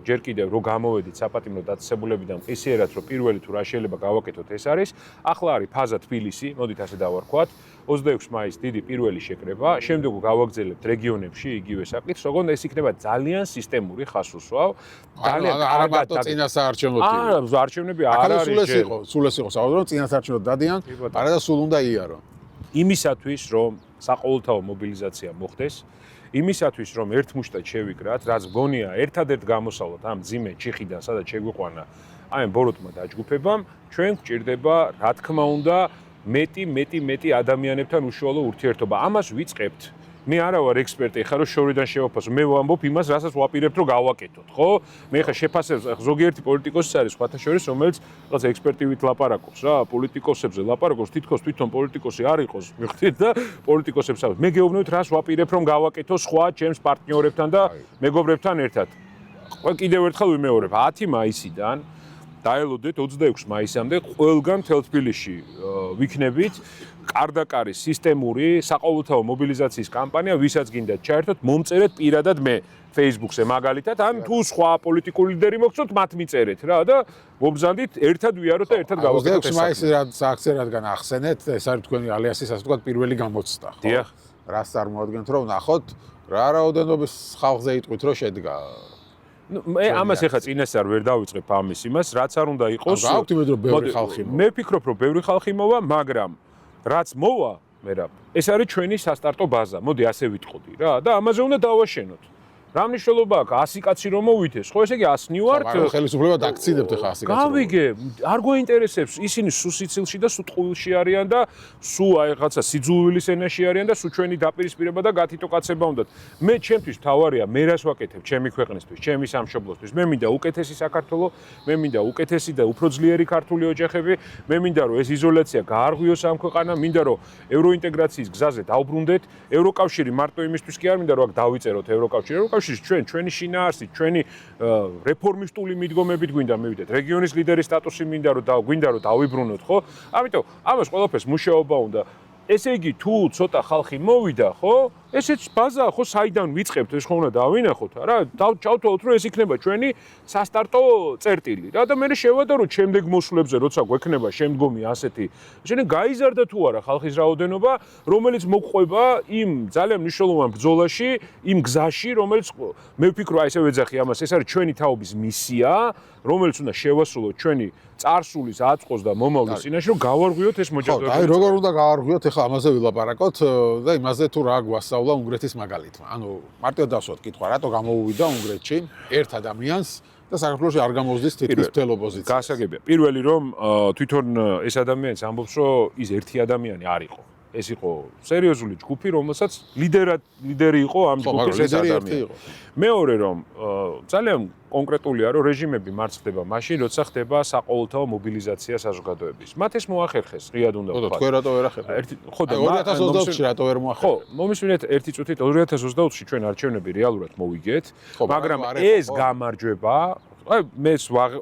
ჯერ კიდევ რომ გამოვედით საპატიმრო დაწესებულებიდან მყისიერად რომ პირველი თუ რა შეიძლება გავაკეთოთ ეს არის. ახლა არის ფაზა თბილისი, მოდით ასე დავარქვათ. 26 მაისს დიდი პირველი შეკრება, შემდეგ გავაგრძელებთ რეგიონებში იგივე საკითხს, ოღონდ ეს იქნება ძალიან სისტემური ხასუსვავ. ძალიან კარგად წინასაარჩევნო. არჩევნები არ არის. სულ ეს იყო საუბარი, რომ წინასაარჩევნო დადიან, არა და სულ უნდა იარო. იმისათვის რომ საყოველთაო მობილიზაცია მოხდეს, იმისათვის რომ ერთ მუშტად შევიკრათ, რაც გონია ერთადერთ გამოსავლოთ ამ ძიმე ჩიხიდან, სადაც შეგვიყვანა აი ამ ბოროტმა დაჯგუფებამ, ჩვენ გვჭირდება, რა თქმა უნდა, მეტი ადამიანებთან უშუალო ურთიერთობა. ამას ვიწყებთ. მე არა ვარ ექსპერტი, ხა რომ შორიდან შევაფასო. მე ვამბობ იმას, რასაც ვაპირებთ რომ გავაკეთოთ, ხო? მე ხა შეფასებს ზოგიერთი პოლიტიკოსი არის, სხვათა შორის, რომელიც რაღაც ექსპერტივით ლაპარაკობს რა, პოლიტიკოსებზე ლაპარაკობს, თითქოს თვითონ პოლიტიკოსი არ იყოს, მიხვდით და პოლიტიკოსებს აქვს. მე გეუბნებით, რას ვაპირებ რომ გავაკეთო სხვა ჩემს პარტნიორებთან და მეგობრებთან ერთად. კიდევ ერთხელ ვიმეორებ, 10 მაისიდან დაელოდეთ 26 მაისამდე ყველგან მთელ თბილისში ვიქნებით კარდაკარის სისტემური საყოველთაო მობილიზაციის კამპანია, ვისაც გინდათ ჩაერთოთ, მომწერეთ პირადად მე Facebook-ზე მაგალითად, ან თუ სხვა პოლიტიკური ლიდერი მოგწონთ, მათ მიწერეთ რა და მობზანდით, ერთად ვიაროთ და ერთად გავაკეთოთ ეს. 26 მაისის აქცია რადგან ახსენეთ, ეს არის თქვენი ალიანსის ასე ვთქვათ პირველი გამოცდა, ხო? დიახ. რას წარმოადგენთ რომ ნახოთ, რა რაოდენობის ხალხზე იტყვით რომ შედგა. მე ამას ეხა წინასწარ ვერ დავიწყებ ამის იმას, რაც არ უნდა იყოს. გავხდით რომ ბევრი ხალხი მოვა. მე ვფიქრობ, რომ ბევრი ხალხი მოვა, მაგრამ რაც მოვა, მერაბ, ეს არის ჩვენი სასტარტო ბაზა. მოდი ასე ვიტყოდი რა და ამაზე უნდა დავაშენოთ. რა მნიშვნელობა აქვს 100 კაცი რომ მოვიდეს? ხო ესე იგი 100-ნი ვართ. მაგრამ ხელისუფლება დაგციდებთ ახლა 100 კაცი. გავიგე, არ გვაინტერესებს, ისინი სულ სიცილში და სულ ტყუილში არიან და სულ აი რაღაცა სიძულვილის ენაში არიან და სულ ჩვენი დაპირისპირება და გათითო კაცება უნდათ. მე ჩემთვის თავარია, მე რას ვაკეთებ ჩემი ქვეყნისთვის, ჩემი სამშობლოსთვის. მე მინდა უკეთესი საქართველო, მე მინდა უკეთესი და უფრო ძლიერი ქართული ოჯახები, მე მინდა რომ ეს იზოლაცია გაარღვიოს ამ ქვეყანა, მინდა რომ ევროინტეგრაციის გზაზე დავბრუნდეთ. ევროკავშირი მარტო იმისთვის კი არ მინდა რომ აქ დავიწეროთ ევროკავშირი. ჩვენი შინაარსით, ჩვენი რეფორმისტული მიდგომებით გვინდა მივიდეთ. რეგიონის ლიდერის სტატუსი მინდა რომ დავიბრუნოთ, ხო? ამიტომ ამას ყველაფერს მუშაობა უნდა. ესე იგი, თუ ცოტა ხალხი მოვიდა, ხო? ესეც ბაზა, ხო, საიდან ვიწყებთ, ეს ხო უნდა დავინახოთ, რა? ჩავთვალოთ, რომ ეს იქნება ჩვენი სასტარტო წერტილი. რა და მე შევადაროთ შემდეგ მოსვლებზე, როცა გვექნება შემდგომი ასეთი, შენ გაიზარდა თუ არა ხალხის რაოდენობა, რომელიც მოგყვება იმ ძალიან მნიშვნელოვან ბრძოლაში, იმ გზაში, რომელიც მე ვფიქრობ, აი ესე ვეძახი ამას, ეს არის ჩვენი თაობის მისია, რომელიც უნდა შევასრულოთ ჩვენი წარსულის აწყოს და მომავლის წინაშე, რომ გავარღვიოთ ეს მოჭადრაკე. აი როგორ უნდა გავარღვიოთ, ეხლა ამაზე ვილაპარაკოთ და იმაზე თუ რა გვასწავლა უნგრეთის მაგალითმა. ანუ მარტივად დავსვათ კითხვა, რატო გამოუვიდა უნგრეთში ერთ ადამიანს და საქართველოში არ გამოვზდის თითქმის მთელ ოპოზიციას. გასაგებია. პირველი რომ თვითონ ეს ადამიანიც ამბობს, რომ ის ერთი ადამიანი არ იყო. ეს იყო სერიოზული ჯგუფი, რომელსაც ლიდერი იყო ამ ჯგუფის ეს ადამიანი. მეორე რომ ძალიან კონკრეტულია, რომ რეჟიმები მარცხდება მაშინ, როცა ხდება საყოველთაო მობილიზაცია საზოგადოების. მათ ეს მოახერხეს, ღიად უნდა ვთქვა. ხო, თქვენ რატო ვერ ახერხეთ? ხო და 2024-ში რატო ვერ მოახერხეთ? ხო, მომისმინეთ ერთი წუთით 2024-ში ჩვენ არჩევნები რეალურად მოვიგეთ, მაგრამ ეს გამარჯვება აი მე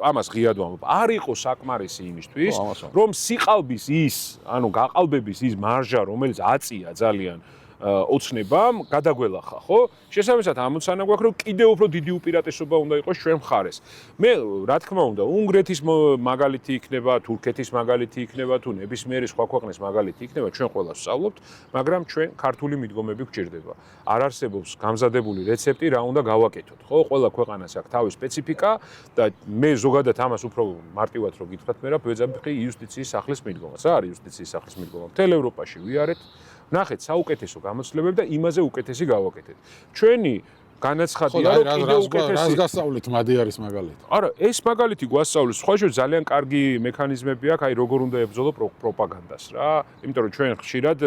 ამას ღიად ვამბობ. არ იყო საკმარისი იმისთვის, რომ სიყალბის ის, ანუ გაყალბების ის მარჟა, რომელიც აწია ძალიან ოცნებამ, გადაგველახა, ხო? შესაბამისად, ამოცანა გვაქვს, რომ კიდევ უფრო დიდი უპირატესობა უნდა იყოს ჩვენ მხარეს. მე, რა თქმა უნდა, უნგრეთის მაგალითი იქნება, თურქეთის მაგალითი იქნება, თუ ნებისმიერი სხვა ქვეყნის მაგალითი იქნება, ჩვენ ყველა ვსწავლობთ, მაგრამ ჩვენ ქართული მიდგომები გვჭირდება. არ არსებობს გამზადებული რეცეპტი, რა უნდა გავაკეთოთ, ხო? ყველა ქვეყანას აქვს თავის სპეციფიკა და მე ზოგადად ამას უფრო მარტივად რო გითხრათ, მე რა ვეძახი იუსტიციის სახლის მიდგომას. რა არის იუსტიციის სახლის მიდგომა? მთელ ევროპაში ვიარეთ, ნახეთ საუკეთესო გამოცდილებები და იმაზე უკეთესი გავაკეთეთ. ჩვენი განაცხადია, რომ კიდევ უკეთესი რას გასწავლით მადიარის მაგალითი? არა, ეს მაგალითი გვასწავლის, სხვა შორის ძალიან კარგი მექანიზმები აქვს, აი როგორ უნდა ებრძოლო პროპაგანდას რა. იმიტომ რომ ჩვენ ხშირად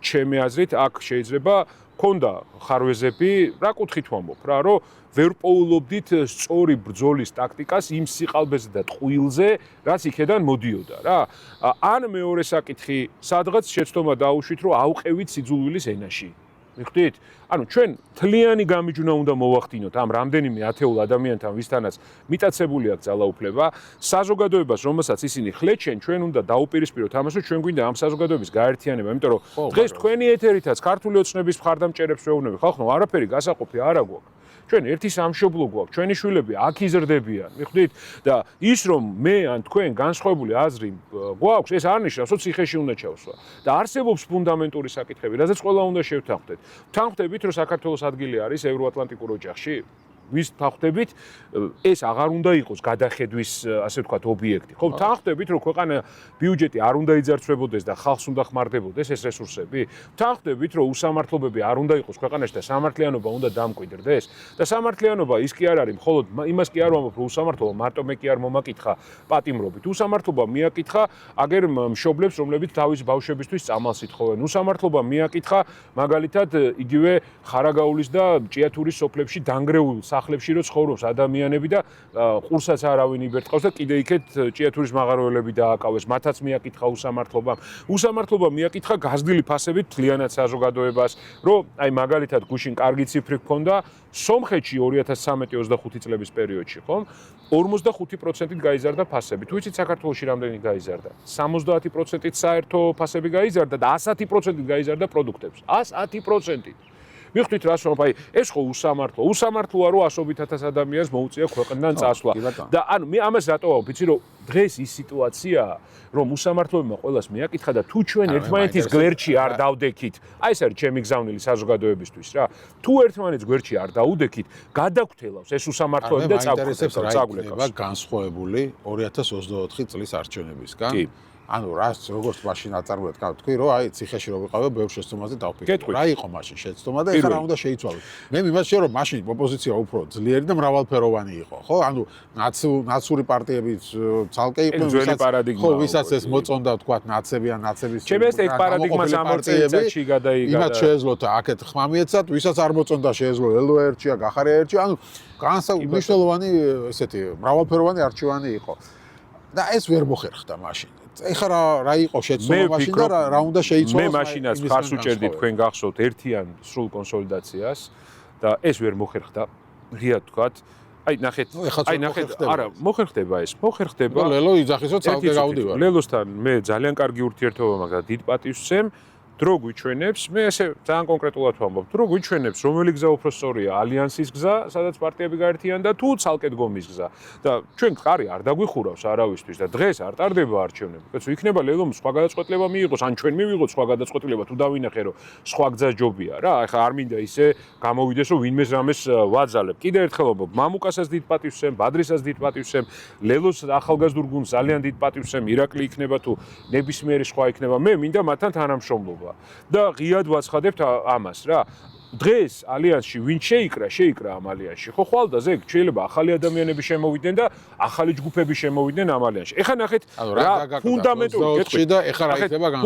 ჩემი აზრით აქ შეიძლება ქონდა ხარვეზები, რა კუთხით ვამბობ რა, რომ ვერ პოულობდით სწორი ბრძოლის ტაქტიკას იმ სიყალბეზე და ტყუილზე, რაც იქედან მოდიოდა რა. ან მეორე საკითხი, სადღაც შეცდომა დაუშვით, რომ ავყევით სიძულვილის ენაში. მიხვდით? ანუ ჩვენ თლიანი გამიჯვნა უნდა მოვახდინოთ ამ რამდენიმე ათეულ ადამიანთან, ვისთანაც მიტაცებული აქვს ძალაუფლება, საზოგადოებას, რომელსაც ისინი ხლეჩენ, ჩვენ უნდა დაუპირისპიროთ ამას, რომ ჩვენ გვინდა ამ საზოგადოების გაერთიანება, იმიტომ რომ დღეს თქვენი ეთერითაც ქართული ოცნების მხარდამჭერებს ვეუბნები, ხალხო, არაფერი გასაყოფი არ აქვს. ჩვენ ერთი სამშობლო გვაქვს, ჩვენი შვილები აქ იზრდებიან, მიხვდით? და ის რომ მე ან თქვენ განსხვავებული აზრი გვაქვს, ეს არ ნიშნავს, რომ ციხეში უნდა ჩავსვა. და არსებობს ფუნდამენტური საკითხები, რაზეც ყველა უნდა შევთანხმდეთ. ვთანხმდებით, რომ საქართველოს ადგილი არის ევროატლანტიკურ ოჯახში? ვის ვთანხმდებით, ეს აღარ უნდა იყოს გადახედვის, ასე ვთქვათ, ობიექტი. ხო, ვთანხმდებით, რომ ქვეყანა ბიუჯეტი არ უნდა იძარცვებოდეს და ხალხს უნდა ხმარდებოდეს ეს რესურსები. ვთანხმდებით, რომ უსამართლობები არ უნდა იყოს ქვეყანაში და სამართლიანობა უნდა დამკვიდრდეს. და სამართლიანობა ის კი არ არის, მხოლოდ იმას კი არ ვამბობ, რომ უსამართლობა მარტო მე კი არ მომაკითხა პატიმრობით. უსამართლობა მიაკითხა აგერ მშობლებს, რომლებიც თავის ბავშვებისთვის წამალს ითხოვენ. უსამართლობა მიაკითხა მაგალითად იგივე ხარაგაულის და ჭიათურის სოფლებში დანგრეულ სახლებში რო ცხოვრობს ადამიანები და ყურსაც არავინ იბერტყავს და კიდე იქეთ ჭიათურის მაღაროელები დააკავეს, მათაც მიაკითხა უსამართლობამ. უსამართლობამ მიაკითხა გაზრდილი ფასებით მთლიანად საზოგადოებას, რომ აი მაგალითად გუშინ კარგი ციფრი ჰქონდა სომხეთში 2013-25 წლების პერიოდში, ხომ? 45%-ით გაიზარდა ფასები. თუ იცით საქართველოში რამდენი გაიზარდა? 70%-ით საერთო ფასები გაიზარდა და 110%-ით გაიზარდა პროდუქტებს. 110%-ით. მივხვდით რას რომ აი ეს ხო უსამართლოა რომ 100.000 ადამიანს მოუწია ქვეყნიდან წასვლა და ანუ მე ამას რატო ვამბობ იცი რომ დღეს ის სიტუაციაა რომ უსამართლოებმა ყველას მიაკითხა და თუ ჩვენ ერთმანეთის გვერდში არ დავდექით აი ეს არის ჩემი გზავნილი საზოგადოებისთვის რა თუ ერთმანეთს გვერდში არ დაუდექით გადაგვრთელავს ეს უსამართლოები და წაგულება განსხვავებული 2024 წლის არჩევნებისგან ანუ რას როგორც მაშინ აწარმოეთ თქვი რომ აი ციხეში რო ვიყავე ბევრ შეცდომაზე დავფიქრე რა იყო მაშინ შეცდომა და ეხლა რა უნდა შეიცვალოს მე მიმაჩნია რომ მაშინ ოპოზიცია უფრო ძლიერი და მრავალფეროვანი იყო ხო ანუ ნაცური პარტიებიც ცალკე იყვნენ ვისაც ეს მოწონდა თქვა ნაცები ან ნაცების ჩემს ეს პარადიგმას ამორწეცებში გადაიგა იმათ შეეძლოთ აქეთ ხმა მიეცათ ვისაც არ მოწონდა შეეძლო ელოერჩია გახარიაერჩია ანუ განსაკუთრებული ესეთი მრავალფეროვანი არჩევანი იყო და ეს ვერ მოხერხდა მაშინ ეხლა რა იყო შეცდომა მაშინ და რა უნდა შეიცვალოს მე მაშინაც ხარს უჭერდი თქვენ გახსოვთ ერთიან სრულ კონსოლიდაციას და ეს ვერ მოხერხდა ღიად თქვათ აი ნახეთ არა მოხერხდება ლელო იძახისო ცალკე გავდივარ ლელოსთან მე ძალიან კარგი ურთიერთობა მაქვს და დიდ პატივს ვცემ დრო გვიჩვენებს მე ესე ძალიან კონკრეტულად ვამბობ დრო გვიჩვენებს რომელი გზა უფრო სწორია ალიანსის გზა სადაც პარტიები გაერთიან და თუ ცალკე დგომის გზა და ჩვენ ხარი არ დაგვიხურავს არავისთვის და დღეს არ ტარდება არჩევნები კაცო იქნება ლელომ სხვა გადაწყვეტილება მიიღოს ან ჩვენ მივიღოთ სხვა გადაწყვეტილება თუ დავინახე რომ სხვა გზა ჯობია რა ეხლა არ მინდა ისე გამოვიდეს რომ ვინმეს რამეს ვაძალებ კიდე ერთხელ ვამბობ მამუკასაც დიდ პატივს ვცემ ბადრისაც დიდ პატივს ვცემ ლელოს ახალგაზრდულ გუნდს ძალიან დიდ პატივს ვცემ ირაკლი იქნება თუ ნებისმიერი სხვა იქნება მე მინდა მათთან თანამშრომლობა და ღიად ვაცხადებთ ამას რა დღეს ალიანსში ვინ შეიკრა ამ ალიანსში ხო ხვალ და ზეგ შეიძლება ახალი ადამიანები შემოვიდნენ და ახალი ჯგუფები შემოვიდნენ ამ ალიანსში ეხლა ნახეთ რა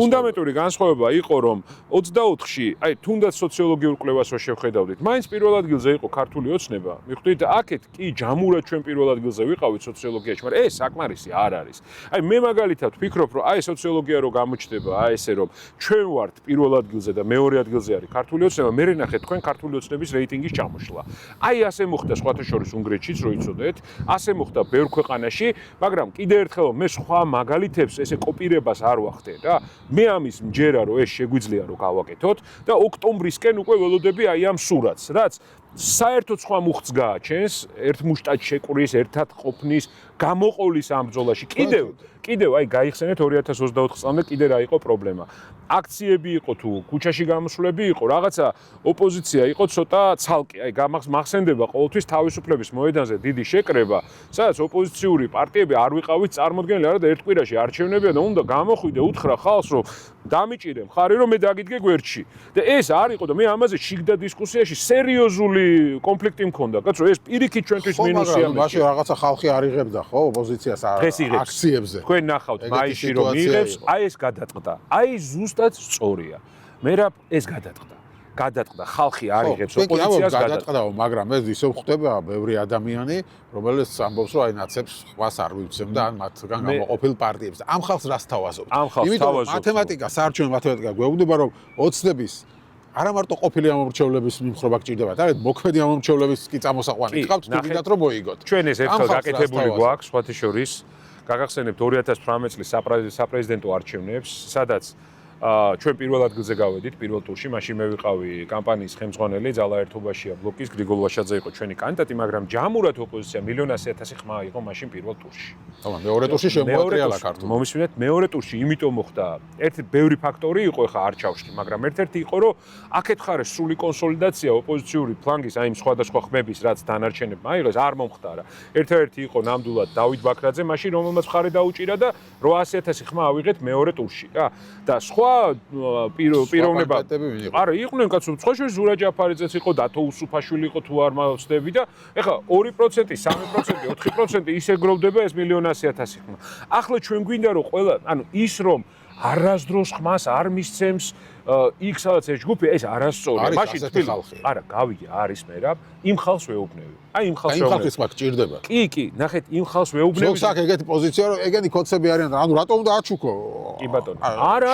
ფუნდამენტური განსხვავება იყო რომ 24-ში აი თუნდაც სოციოლოგიურ კვლევას რო შევხედავდით მაინც პირველ ადგილზე იყო ქართული ოცნება მიხვდით აქეთ კი ჯამურად ჩვენ პირველ ადგილზე ვიყავით სოციოლოგიაში მაგრამ ეს საკმარისი არ არის აი მე მაგალითად ვფიქრობ რომ აი სოციოლოგია რო გამოჩნდება აი ესე რომ ჩვენ ვართ პირველ ადგილზე და მეორე ადგილზე არის ქართული ოცნება მე ნახეთ თქვენ ქართული ოცნების რეიტინგის ჩამოშლა. აი ასე მოხდა სხვათა შორის უნგრეთშიც რო იცოდეთ, ასე მოხდა ბევრ ქვეყანაში, მაგრამ კიდე ერთხელ მე სხვა მაგალითებს ესე კოპირებას არ ვახდე რა. მე ამის მჯერა რომ ეს შეგვიძლია რომ გავაკეთოთ და ოქტომბრისკენ უკვე ველოდები აი ამ სურათს, რაც საერთოდ სხვა მუხტს გააჩენს, ერთ მუშტად შეკვრის, ერთად ყოფნის, გამოყოლის ამ ბრძოლაში. კიდევ აი გაიხსენეთ 2024 წლამდე კიდე რა იყო პრობლემა. აქციები იყო თუ ქუჩაში გამოსვლები იყო, რაღაცა ოპოზიცია იყო ცოტა ცალკე. აი მახსენდება ყოველთვის თავისუფლების მოედანზე დიდი შეკრება, სადაც ოპოზიციური პარტიები არ ვიყავით წარმოდგენილი, არა და ერთ კვირაში არჩევნებია და უნდა გამოხვიდე უთხრა ხალხს რომ დამიჭირე მხარი რომ მე დაგიდგე გვერდში. და ეს არ იყო და მე ამაზე შიგდა დისკუსიაში სერიოზული კონფლიქტი მქონდა. კაცო ეს პირიქით ჩვენთვის მინუსია. ხო, მაგრამ მაშინ რაღაცა ხალხი არ იღებდა ხო ოპოზიციას აქციებზე. თქვენ ნახავთ მაისში რომ მიიღებს, აი ეს გადაწყდა. აი ზუსტად სწორია. მე რა ეს გადაწყდა ხალხი არ იღებს ოპოზიციას გადაწყდა მაგრამ ეს ისე ხდება ბევრი ადამიანი რომელიც ამბობს რომ აი ნაცებს ხვას არ ვივცემ და ან მათგან გამოყოფილ პარტიებს ამ ხალხს რას თავაზობთ იმიტომ მათემატიკა საარჩევნო მათემატიკა გვეუბნება რომ ოცნების არა მარტო ყოფილი ამომრჩევლების მიმხრობა გჭირდებათ არა მოქმედი ამომრჩევლების კი წამოსაყვანი გყავთ თუ გინდათ რომ მოიგოთ ჩვენ ეს ერთხელ გაკეთებული გვაქვს სხვათა შორის გაგახსენებთ 2018 წლის საპრეზიდენტო არჩევნებს სადაც ჩვენ პირველ ადგილზე გავედით პირველ ტურში, მაშინ მე ვიყავი კამპანიის ხელმძღვანელი, ძალაერთობაშია ბლოკის გრიგოლ ვაშაძე იყო ჩვენი კანდიდატი, მაგრამ ჯამურად ოპოზიცია 1,100,000 ხმა იყო მაშინ პირველ ტურში. მეორე ტურში შემოატრიალა ქართული. მომისმინეთ, მეორე ტურში იმიტომ მოხდა, ერთი ბევრი ფაქტორი იყო ხა არ ჩავშდი, მაგრამ ერთ-ერთი იყო, რომ აქეთ ხარ სრული კონსოლიდაცია ოპოზიციური ფლანგის, აი იმ სხვადასხვა ხმების, რაც დანარჩენებმა აიღეს, არ მომხდარა. ერთ-ერთი იყო ნამდვილად დავით ბაქრაძე, მაშინ რომელმაც მხარი დაუჭირა და 800,000 ხმა ავიღეთ მეორე ტურში, რა. და სხვა პიროვნება არა იყვნენ კაცო სხვა შორის ზურა ჯაფარიძეც იყო დათო უსუფაშვილი იყო თუ არ მოვწდები და ეხლა 2%, 3%, 4% ისე გროვდება ეს 1,100,000 ხმა. ახლა ჩვენ გვინდა რომ ყველა ანუ ის რომ არასდროს ხმას არ მისცემს იქ სადაც ეს ჯგუფი ეს არასწორია. მაშინ თბილი. არა, გავიგე, არის მერაბ, იმ ხალხს ვეუბნები. აი იმ ხალხს ვეუბნები. იმ ხალხის მაგ ჭირდება. კი, ნახეთ, იმ ხალხს ვეუბნები. ზოგს აქ ეგეთი პოზიცია, რომ ეგენი კოცები არიან, ანუ რატომ უნდა აჩუქო? კი ბატონო. არა.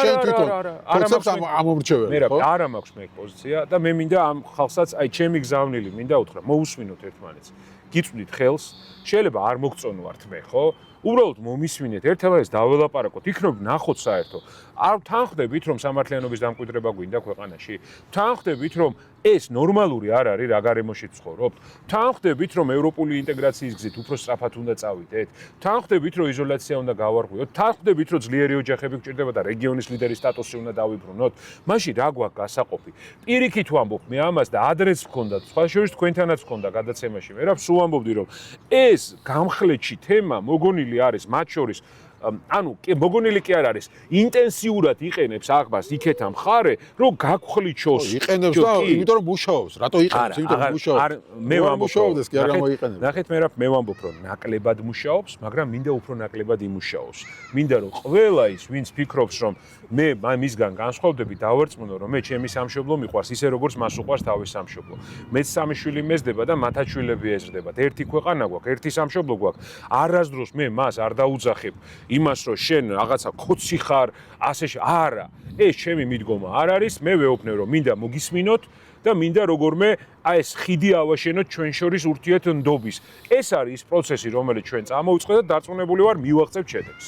კოცებს ამომრჩეველი, ხო? არა მაქვს მე პოზიცია და მე მინდა ამ ხალხსაც აი ჩემი გზავნილი მინდა უთხრა, მოусმინოთ ერთმანეთს. გიწვდით ხელს, შეიძლება არ მოგწონვართ მე, ხო? უბრალოდ მომისმინეთ, ერთადერთს დაველაპარაკოთ, იქნებ ნახოთ საერთო. არ თანხდებით, რომ სამართლიანობის დამკვიდრება გვინდა ქვეყანაში? თანხდებით, რომ ეს ნორმალური არ არის, რა გარემოში ცხოვრობთ? თანხდებით, რომ ევროპული ინტეგრაციის გზით უფრო სწრაფად უნდა წავიდეთ? თანხდებით, რომ იზოლაცია უნდა გავარღვიოთ? თანხდებით, რომ ძლიერი ოჯახები გჭირდება და რეგიონის ლიდერის სტატუსი უნდა დავიბრუნოთ? მაშინ რა გვაქვს გასაყოფი? პირიქით ვამბობ მე ამას და ადრეც ვქონდა, სხვა შორის თქვენთანაც ვქონდა გადაცემაში. მე რა სულ ვამბობდი, რომ ეს გამხლეთში თემა მოგონილი არის მათ შორის ანუ მოგონილი კი არ არის ინტენსიურად იყენებს აღბას იქეთა მხარე რომ გაგხლიჩოს იყენებს და იმიტომ რომ მუშაობს რატო იყენებს იმიტომ რომ მუშაობს მე ვამბობდეს კი არ გამოიყენებს ნახეთ მე ვამბობ რომ ნაკლებად მუშაობს მაგრამ მინდა უფრო ნაკლებად იმუშაოს მინდა რომ ყველა ის ვინც ფიქრობს რომ მე მისგან განსხვავდები დავერწმუნო რომ მე ჩემი სამშობლო მიყვარს ისე როგორც მას უყვარს თავის სამშობლო მეც სამი შვილი მეზდება და მათაც შვილები ეზრდებათ ერთი ქვეყანა გვაქვს ერთი სამშობლო გვაქვს არასდროს მე მას არ დაუძახებ იმას რომ შენ რაღაცა ხოცი ხარ ასე არა ეს ჩემი მიდგომა არ არის მე ვეუბნებ რომ მინდა მოგისმინოთ და მინდა როგორმე აი ეს ხიდი ავაშენოთ ჩვენ შორის ურთიერთნდობის ეს არის ის პროცესი რომელიც ჩვენ წამოვიწყეთ და დარწმუნებული ვარ მივაღწევთ შედეგს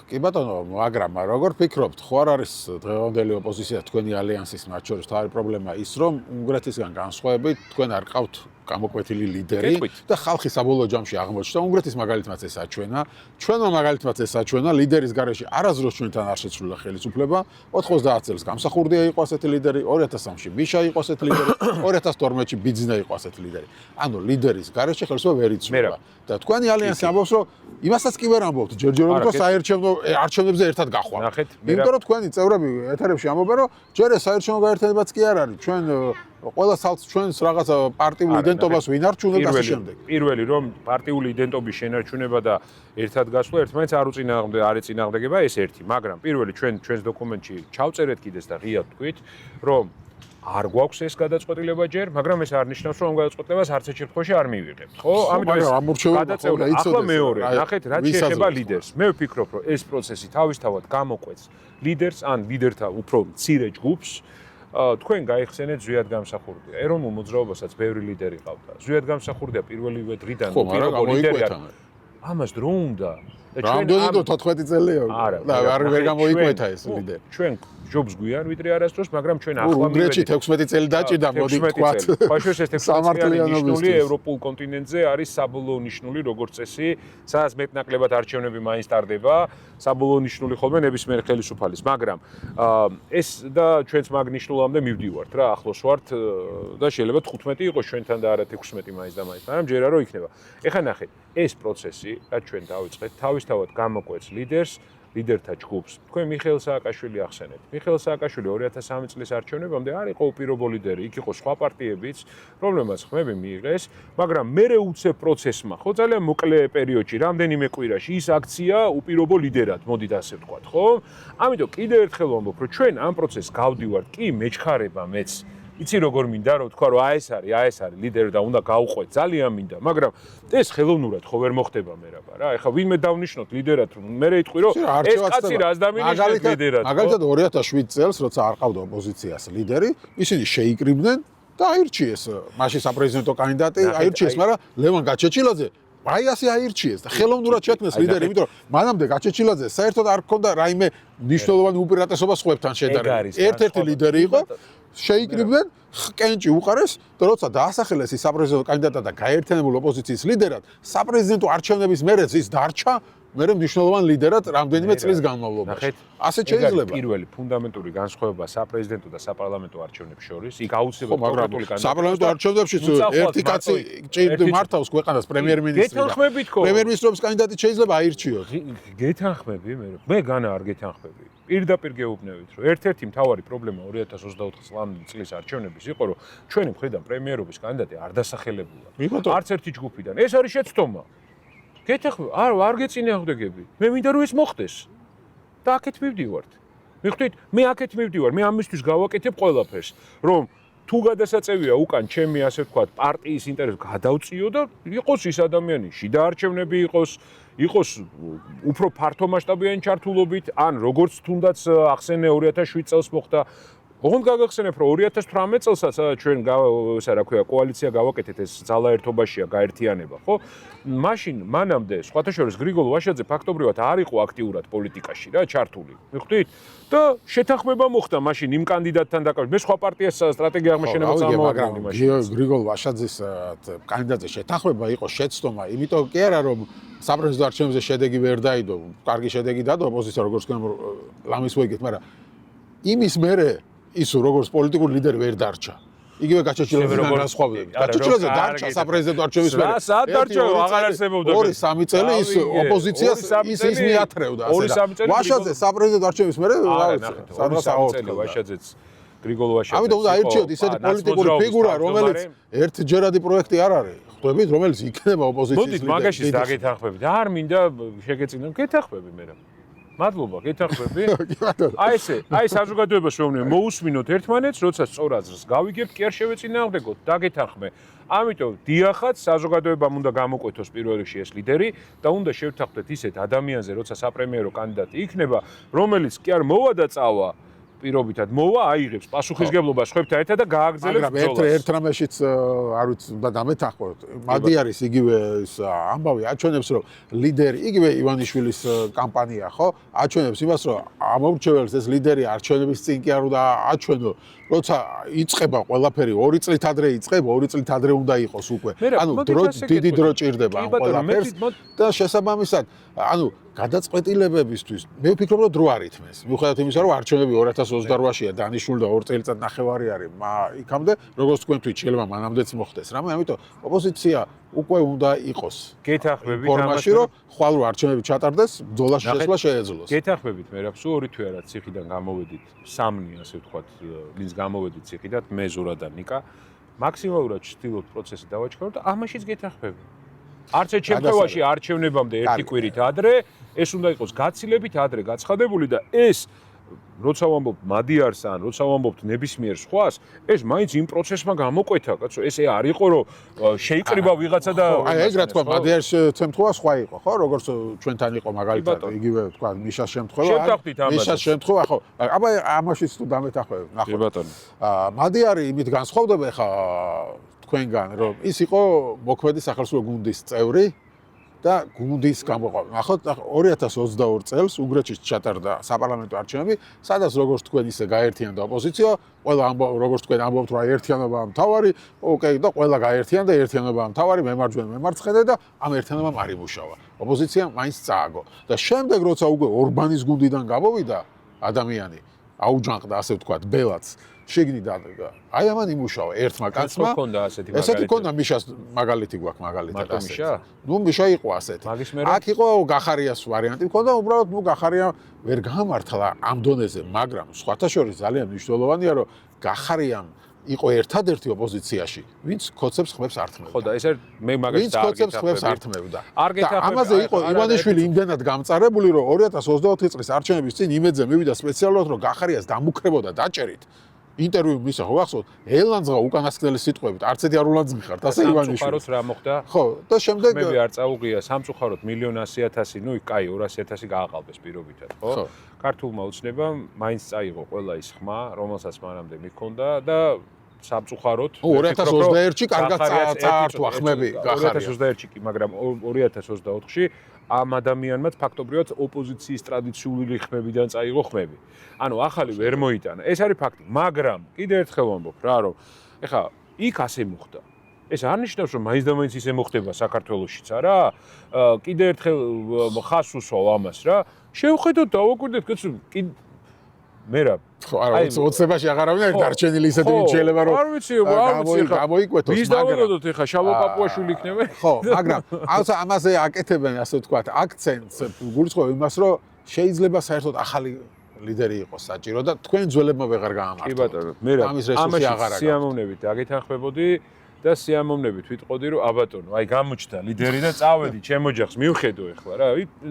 კი ბატონო მაგრამ როგორ ფიქრობთ ხო არ არის დღევანდელი ოპოზიცია თქვენი ალიანსის მათ შორის თავი პრობლემა ის რომ უნგრეთისგან განსხვავებით თქვენ არ ყავთ გამოკვეთილი ლიდერი და ხალხი საბოლოო ჯამში აღმოჩნდა უნგრეთის მაგალითმაც ეს აჩვენა ჩვენმა მაგალითმაც ეს აჩვენა ლიდერის გარეშე არასდროს ჩვენთან არ შეცვლილა ხელისუფლება 90 წელს გამსახურდია იყო ასეთი ლიდერი 2003-ში მიშა იყო ასეთი ლიდერი 2012-ში ბიძინა იყო ასეთი ლიდერი ანუ ლიდერის გარეშე ხელისუფლება ვერ იცვლება და თქვენი ალიანსი ამბობს რომ იმასაც კი ვერ ამბობთ ჯერჯერობით რომ საერთო არჩევნებზე ერთად გახვალ იმიტომ რომ თქვენი წევრები ეთერებში ამბობენ რომ ჯერ ეს საერთო გაერთიანებაც კი არ არის ჩვენ ყველა სალს ჩვენს რაღაც პარტიულ იდენტობას ვინ არჩუნებს და ასე შემდეგ. პირველი რომ პარტიული იდენტობის შენარჩუნება და ერთად გასვლა ერთმანეთს არ უწინააღმდეგება ეს ერთი, მაგრამ პირველი ჩვენს დოკუმენტში ჩავწერეთ კიდეც და ღიად თქვით, რომ არ გვაქვს ეს გადაწყვეტილება ჯერ, მაგრამ ეს არ ნიშნავს რომ გადაწყვეტილებას არც ერთ შემთხვევაში არ მივიღებთ, ხო? ამიტომ გადაწყვეტილება ახლა მეორე, ნახეთ რა შეეხება ლიდერს. მე ვფიქრობ რომ ეს პროცესი თავისთავად გამოყვեց ლიდერს ან ლიდერთა უფრო მცირე ჯგუფს თქვენ გაიხსენეთ ზვიად გამსახურდია. ეროვნულ მოძრაობასაც ბევრი ლიდერი ყავდა. ზვიად გამსახურდია პირველივე დრიდან პირველი ლიდერი არ. ამას დრო უნდა. და ჩვენ რამდენი 14 წელია. და არ ვერ გამოიკვეთა ეს ლიდერი. ჩვენ ჯობს გვიან ვიდრე არასდროს, მაგრამ ჩვენ ახლა უნგრეთში 16 წელი დაჭირდა, მოდი ვთქვათ. ხაშოს ეს 16 ნიშნული ევროპულ კონტინენტზე არის საბოლოო ნიშნული როგორც წესი, სადაც მეტნაკლებად არჩევნები მაინც ტარდება, საბოლოო ნიშნული ხოლმე ნებისმიერ ხელისუფალის, მაგრამ ეს და ჩვენც მაგ ნიშნულამდე მივდივართ რა, ახლოს ვართ და შეიძლება 15 იყოს ჩვენთან და არა 16 მაინც და მაინც, მაგრამ ჯერა რო იქნება. ეხლა ნახეთ, ეს პროცესი, რაც ჩვენ დავიწყეთ, თავისთავად გამოკვეთს ლიდერთა ჯგუფს. თქვენ მიხეილ სააკაშვილი ახსენეთ. მიხეილ სააკაშვილი 2003 წლის არჩევნებამდე არ იყო უპირობო ლიდერი, იქ იყო სხვა პარტიებიც, რომლებმაც ხმები მიიღეს, მაგრამ მერე უცებ პროცესმა, ხო ძალიან მოკლე პერიოდში, რამდენიმე კვირაში ის აქცია უპირობო ლიდერად, მოდით ასე ვთქვათ, ხო? ამიტომ კიდევ ერთხელ ვამბობ, რომ ჩვენ ამ პროცესს გავდივართ, კი მეჩქარება მეც იცი როგორ მინდა რომ თქვა რომ ეს არის ლიდერი და უნდა გაუყვეთ ძალიან მინდა მაგრამ ეს ხელოვნურად ხო ვერ მოხდება მერაბა რა ეხლა ვინმე დავნიშნოთ ლიდერად მე იტყვი რომ ეს კაცი რას დამინიშნეთ ლიდერად მაგალითად 2007 წელს როცა არ ყავდა ოპოზიციას ლიდერი ისინი შეიკრიბნენ და აირჩიეს მაშინ საპრეზიდენტო კანდიდატი აირჩიეს მაგრამ ლევან გაჩეჩილაძე აი ასე აირჩიეს და ხელოვნურად შექმნეს ლიდერი იმიტომ რომ მანამდე გაჩეჩილაძე საერთოდ არ ჰქონდა რაიმე მნიშვნელოვანი უპირატესობა სხვებთან შედარებით ერთ-ერთი ლიდერი იყო შეიკრიბნენ კენჭი უყარეს და როცა დაასახელეს ის საპრეზიდენტო კანდიდატად და გაერთიანებული ოპოზიციის ლიდერად საპრეზიდენტო არჩევნების მერეც ის დარჩა მერე მნიშვნელოვან ლიდერად რამდენიმე წლის განმავლობაში ასე შეიძლება პირველი ფუნდამენტური განსხვავება საპრეზიდენტო და საპარლამენტო არჩევნებს შორის იქ აუცილებლად კონკრეტული კანდიდატი საპარლამენტო არჩევნებში ერთი კაცი ჭირდება მართავს ქვეყანას პრემიერ-მინისტრი პრემიერ-მინისტრობის კანდიდატი შეიძლება აირჩიოს გეთანხმები მე განა არ გეთანხმები პირდაპირ გეუბნებით რომ ერთ-ერთი მთავარი პრობლემა 2024 წლის არჩევნების იყო რომ ჩვენი მხრიდან პრემიერობის კანდიდატი არ დასახელებულა არც ერთი ჯგუფიდან ეს არის შეცდომა გეთანხმები არ გეწინააღმდეგები მე მინდა რომ ეს მოხდეს და აქეთ მივდივართ მივხვდით? მე აქეთ მივდივარ, მე ამისთვის გავაკეთებ ყველაფერს, რომ თუ გადასაწევია უკან ჩემი ასე ვთქვათ პარტიის ინტერესს გადავწიო და იყოს ის ადამიანი შიდა არჩევნები იყოს უფრო ფართო მასშტაბიანი ჩართულობით, ან როგორც თუნდაც ახსენე 2007 წელს მოხდა. ოღონდ გაგახსენებ, რომ 2018 წელსაც ჩვენ კოალიცია გავაკეთეთ, ეს ძალაერთობაშია გაერთიანება, ხო? მაშინ მანამდე სხვათა შორის გრიგოლ ვაშაძე ფაქტობრივად არ იყო აქტიურად პოლიტიკაში რა ჩართული. მივხვდით? და შეთანხმება მოხდა მაშინ იმ კანდიდატთან დაკავშირებით. მე სხვა პარტიას სტრატეგია აღმოჩენება წამოვაგდები მაშინ. გრიგოლ ვაშაძის კანდიდატზე შეთანხმება იყო შეცდომა, იმიტომ კი არა რომ საპრეზიდენტო არჩევნებზე შედეგი ვერ დაიდო, კარგი შედეგი დადო ოპოზიცია როგორც ლამის ვეგეთ, მაგრამ იმის მერე ის როგორც პოლიტიკური ლიდერი ვერ დარჩა. იგივე გაჩეჩილაძიდან განსხვავებით. გაჩეჩილაძე დარჩა საპრეზიდენტო არჩევნების მერე. რა დარჩა, აღარ არსებობდა. 2-3 წელი ის ოპოზიციას ის მიათრევდა ასე. ვაშაძე საპრეზიდენტო არჩევნების მერე ვაშაძეც გრიგოლ ვაშაძე. ამიტომ უნდა აირჩიოთ ისეთი პოლიტიკური ფიგურა, რომელიც ერთჯერადი პროექტი არ არის. ხვდებით, რომელიც იქნება ოპოზიციის ლიდერი. მოდით მაგაშიც დაგეთანხმებით. არ მინდა შეგეწინო, გეთანხმები მე რა. მადლობა, გეთანხმები. აი საზოგადოებას ვეუბნები, მოусმინოთ ერთმანეთს, როცა სწორ აზრს გავიგებთ, კი არ შევეწინააღმდეგოთ, დაგეთანხმე. ამიტომ დიახაც საზოგადოებამ უნდა გამოკვეთოს პირველ რიგში ეს ლიდერი და უნდა შევთანხმდეთ ისეთ ადამიანზე, როცა საპრემიერო კანდიდატი იქნება, რომელიც კი არ მოვა და წავა პირობითად მოვა, აიღებს პასუხისგებლობას ხვებთან ერთად და გააგრძელებს ბრძოლას. მაგრამ ერთ რამეშიც არ ვიცი, უნდა დამეთანხმოთ. მადიარის იგივე ის ამბავი აჩვენებს, რომ ლიდერი იგივე ივანიშვილის კამპანია, ხო? აჩვენებს იმას, რომ ამორჩეველს ეს ლიდერი არჩევნების წინ კი არ უნდა აჩვენო, როცა იწყება ყველაფერი 2 წლით ადრე იწყება, 2 წლით ადრე უნდა იყოს უკვე. ანუ დიდი დრო ჭირდება ამ ყველაფერს და შესაბამისად, ანუ გადაწყვეტილებებისთვის მე ვფიქრობ, რომ დრო არ ითმეს. მიუხედავად იმისა, რომ არჩევნები 2028-ია დანიშნული და 2 წელიწად ნახევარი არის, იქამდე, როგორც თქვენ თქვით, შეიძლება მანამდეც მოხდეს. რამე, ამიტომ ოპოზიცია უკვე უნდა იყოს. გეთანხმებით ამაში, რომ ხვალ რო არჩევნები ჩატარდეს, ბრძოლაში შესვლა შეეძლოს. გეთანხმებით მე რა, სულ 2 თვე არა ციხიდან გამოვედით, 3 ასე ვთქვათ, ვინც გამოვედით ციხიდან, მე ზურა და ნიკა. მაქსიმალურად ვცდილობთ პროცესი დავაჩქარო და ამაშიც გეთანხმებით. არც ერთ შემთხვევაში არჩევნებამდე ერთი კვირით ადრე, ეს უნდა იყოს გაცილებით ადრე გაცხადებული და ეს როცა ვამბობთ მადიარს ან როცა ვამბობთ ნებისმიერ სხვას, ეს მაინც იმ პროცესმა გამოკვეთა, კაცო, ეს არ იყო რომ შეიკრიბა ვიღაცა და აი ეგ რა თქვა, მადიარის შემთხვევა სხვა იყო, ხო, როგორც ჩვენთან იყო მაგალითად, იგივე თქვა, მიშას შემთხვევა. მიშას შემთხვევა, ხო. აბა ამაშიც თუ დამეთანხმებით, ნახოთ. მადიარი იმით განსხვავდება ხა თქვენგან, რომ ის იყო მოქმედი სახალხო გუნდის წევრი და გუნდის გამოყვანა. ნახოთ 2022 წელს უგრეთში ჩატარდა საპარლამენტო არჩევნები, სადაც როგორც თქვენ ისე გაერთიანდა ოპოზიცია, ყველა როგორც თქვენ ამბობთ, რომ ერთიანობაა მთავარი, ოკეი და ყველა გაერთიანდა, ერთიანობაა მთავარი, მემარჯვენე, მემარცხენე და ამ ერთიანობამ არ იმუშავა. ოპოზიცია მაინც წააგო. და შემდეგ როცა უკვე ორბანის გუნდიდან გამოვიდა ადამიანი, აუჯანყდა ასე ვთქვათ, ბელაც შეგნიდა აი ამან იმუშავა ერთმა კაცმა. ესეთი ქონდა მიშას მაგალითი გვაქვს მაგალითად ასეთი. ნუ მიშა იყო ასეთი. აქ იყო გახარიას ვარიანტი ქონდა, უბრალოდ ნუ გახარია ვერ გამართლა ამ დონეზე, მაგრამ სხვათა შორის ძალიან მნიშვნელოვანია, რომ გახარიამ იყო ერთადერთი ოპოზიციაში, ვინც ქოცებს ხმებს ართმევდა. ხო და ეს მე მაგას და ქოცებს ხმებს ართმევდა. ამაზე იყო ივანიშვილი იმდენად გამწარებული, რომ 2024 წლის არჩევნების წინ იმედზე მივიდა სპეციალურად, რომ გახარიას დამუქრებოდა დაჭერით. ინტერვიუ მისა ხო ახსოვთ, ელანძღა უკანასკნელი სიტყვებით, არც ერთი არ ულანძღი ხართ, ასე ივანიშვილი. სამწუხაროდ რა მოხდა? ხო, და შემდეგ მე არ წაუღია სამწუხაროდ 1,100,000, ნუ კაი 200,000 გააყალბეს პირობითად, ხო? ქართულმა უცნებამ მაინც წაიღო ყველა ის ხმა, რომელსაც მანამდე მიქონდა და სამწუხაროდ 2021-ში კარგად წაართვა ხმები გახარია. 2021-ში კი, მაგრამ 2024-ში ამ ადამიანმაც ფაქტობრივად ოპოზიციის ტრადიციული ხმებიდან წაიღო ხმები. ანუ ახალი ვერ მოიტანა. ეს არის ფაქტი, მაგრამ კიდე ერთხელ ვამბობ რა, რომ ეხა იქ ასე მოხდა. ეს არ ნიშნავს, რომ მაინც და მაინც ისე მოხდება საქართველოშიც არა? კიდე ერთხელ ხას უსვავ ამას რა. შევხედოთ, დავაკვირდეთ, კაცო, მე რა ხო, არა, ოცნებაში აღარავინ არის დარჩენილი ისეთი შეიძლება რომ არ ვიცი, გამოიკვეთოს, ვის დავაკვირდოთ ეხა შალვა პაპუაშვილი იქნება? ხო, მაგრამ ამაზე აკეთებენ ასე ვთქვათ აქცენტს გულისხმობ იმას, რომ შეიძლება საერთოდ ახალი ლიდერი იყოს საჭირო და თქვენ ძველებმა ვეღარ გაამართლოთ. კი ბატონო, მე რა ამის რესურსი აღარ აქვს. სიამოვნებით დაგეთანხმებოდი. და სიამოვნებით ვიტყოდი, რომ აბატონო, აი გამოჩნდა ლიდერი და წავედი ჩემ ოჯახს მივხედო ეხლა რა.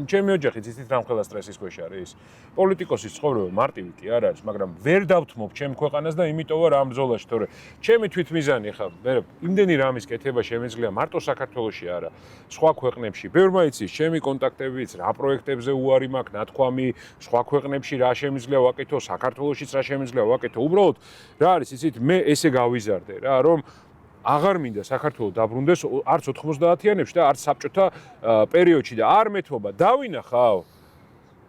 ჩემი ოჯახიც ისეთ რამხელა სტრესის ქვეშ არის. პოლიტიკოსის ცხოვრება მარტივი კი არ არის, მაგრამ ვერ დავთმობ ჩემ ქვეყანას და იმიტომ ვარ ამ ბრძოლაში, თორე ჩემი თვითმიზანი ხა, მე იმდენი რამის კეთება შემეძლია მარტო საქართველოში არა, სხვა ქვეყნებში. ბევრმა იცის ჩემი კონტაქტებიც, რა პროექტებზე უარი მაქვს, ნათქვამი, სხვა ქვეყნებში რა შემიძლია ვაკეთო, საქართველოშიც რა შემიძლია ვაკეთო. უბრალოდ რა არის იცით, მე ესე გავიზარდე რა, რომ აღარ მინდა საქართველოს დაბრუნდეს არც 90-იანებში და არც საბჭოთა პერიოდში და არ მეთქობა დავინახავ.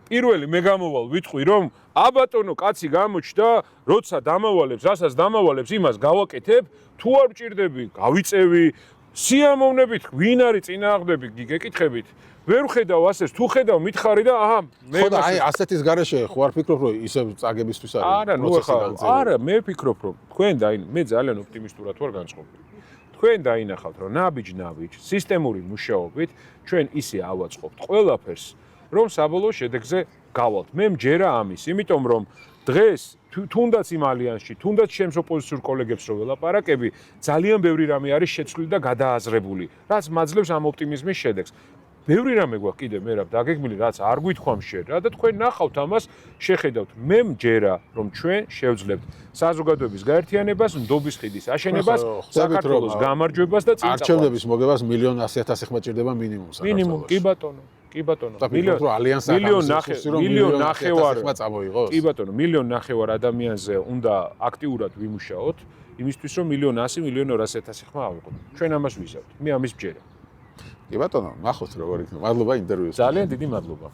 პირველი მე გამოვალ ვიტყვი რომ აბატონო კაცი გამოჩნდა, როცა დამავალებს, რასაც დამავალებს, იმას გავაკეთებ, თუ არ მჭირდები, გავიწევი, სიამოვნებით, ვინ არის წინააღმდები, გეკითხებით. ვერ ხედავ ასეს, თუ ხედავ მითხარი და აჰა, მე ხო და აი ასეთის გარეშე ხო არ ფიქრობ რომ ისე წაგებისთვის არის. არა, ნუ ახლა არა, მე ვფიქრობ რომ თქვენ და მე ძალიან ოპტიმისტურად ვარ განწყობილი. თქვენ დაინახავთ რომ ნაბიჯ სისტემური მუშაობით ჩვენ ისე ავაწყობთ ყველაფერს რომ საბოლოო შედეგზე გავალთ. მე მჯერა ამის, იმიტომ რომ დღეს თუნდაც იმ ალიანსში, თუნდაც ჩემს ოპოზიციურ კოლეგებს რო ველაპარაკები, ძალიან ბევრი რამე არის შეცვლილი და გადააზრებული, რაც მაძლევს ამ ოპტიმიზმის შედეგს. ბევრი რამე გვაქვს კიდე მე რა დაგეგმილი, რაც არ გვითქვამ შენ რა და თქვენ ნახავთ ამას, შეხედავთ. მე მჯერა რომ ჩვენ შევძლებთ საზოგადოების გაერთიანებას, ნდობის ხიდის აშენებას, საქართველოს გამარჯვებას და წინ წაყვანას. არჩევნების მოგებას 1.100.000 ხმა ჭირდება მინიმუმ საქართველოს. მინიმუმ, კი ბატონო. კი ბატონო. მილიონ ნახევარ ხმა წამოიღოს. კი ბატონო, 1.5 ადამიანზე უნდა აქტიურად ვიმუშაოთ, იმისთვის რომ 1.100.000 ხმა ავიღოთ. ჩვენ ამას ვიზავთ. მე ამის მჯერა. კი ბატონო, ნახოთ როგორ იქნება. მადლობა ინტერვიუსთვის. ძალიან დიდი მადლობა.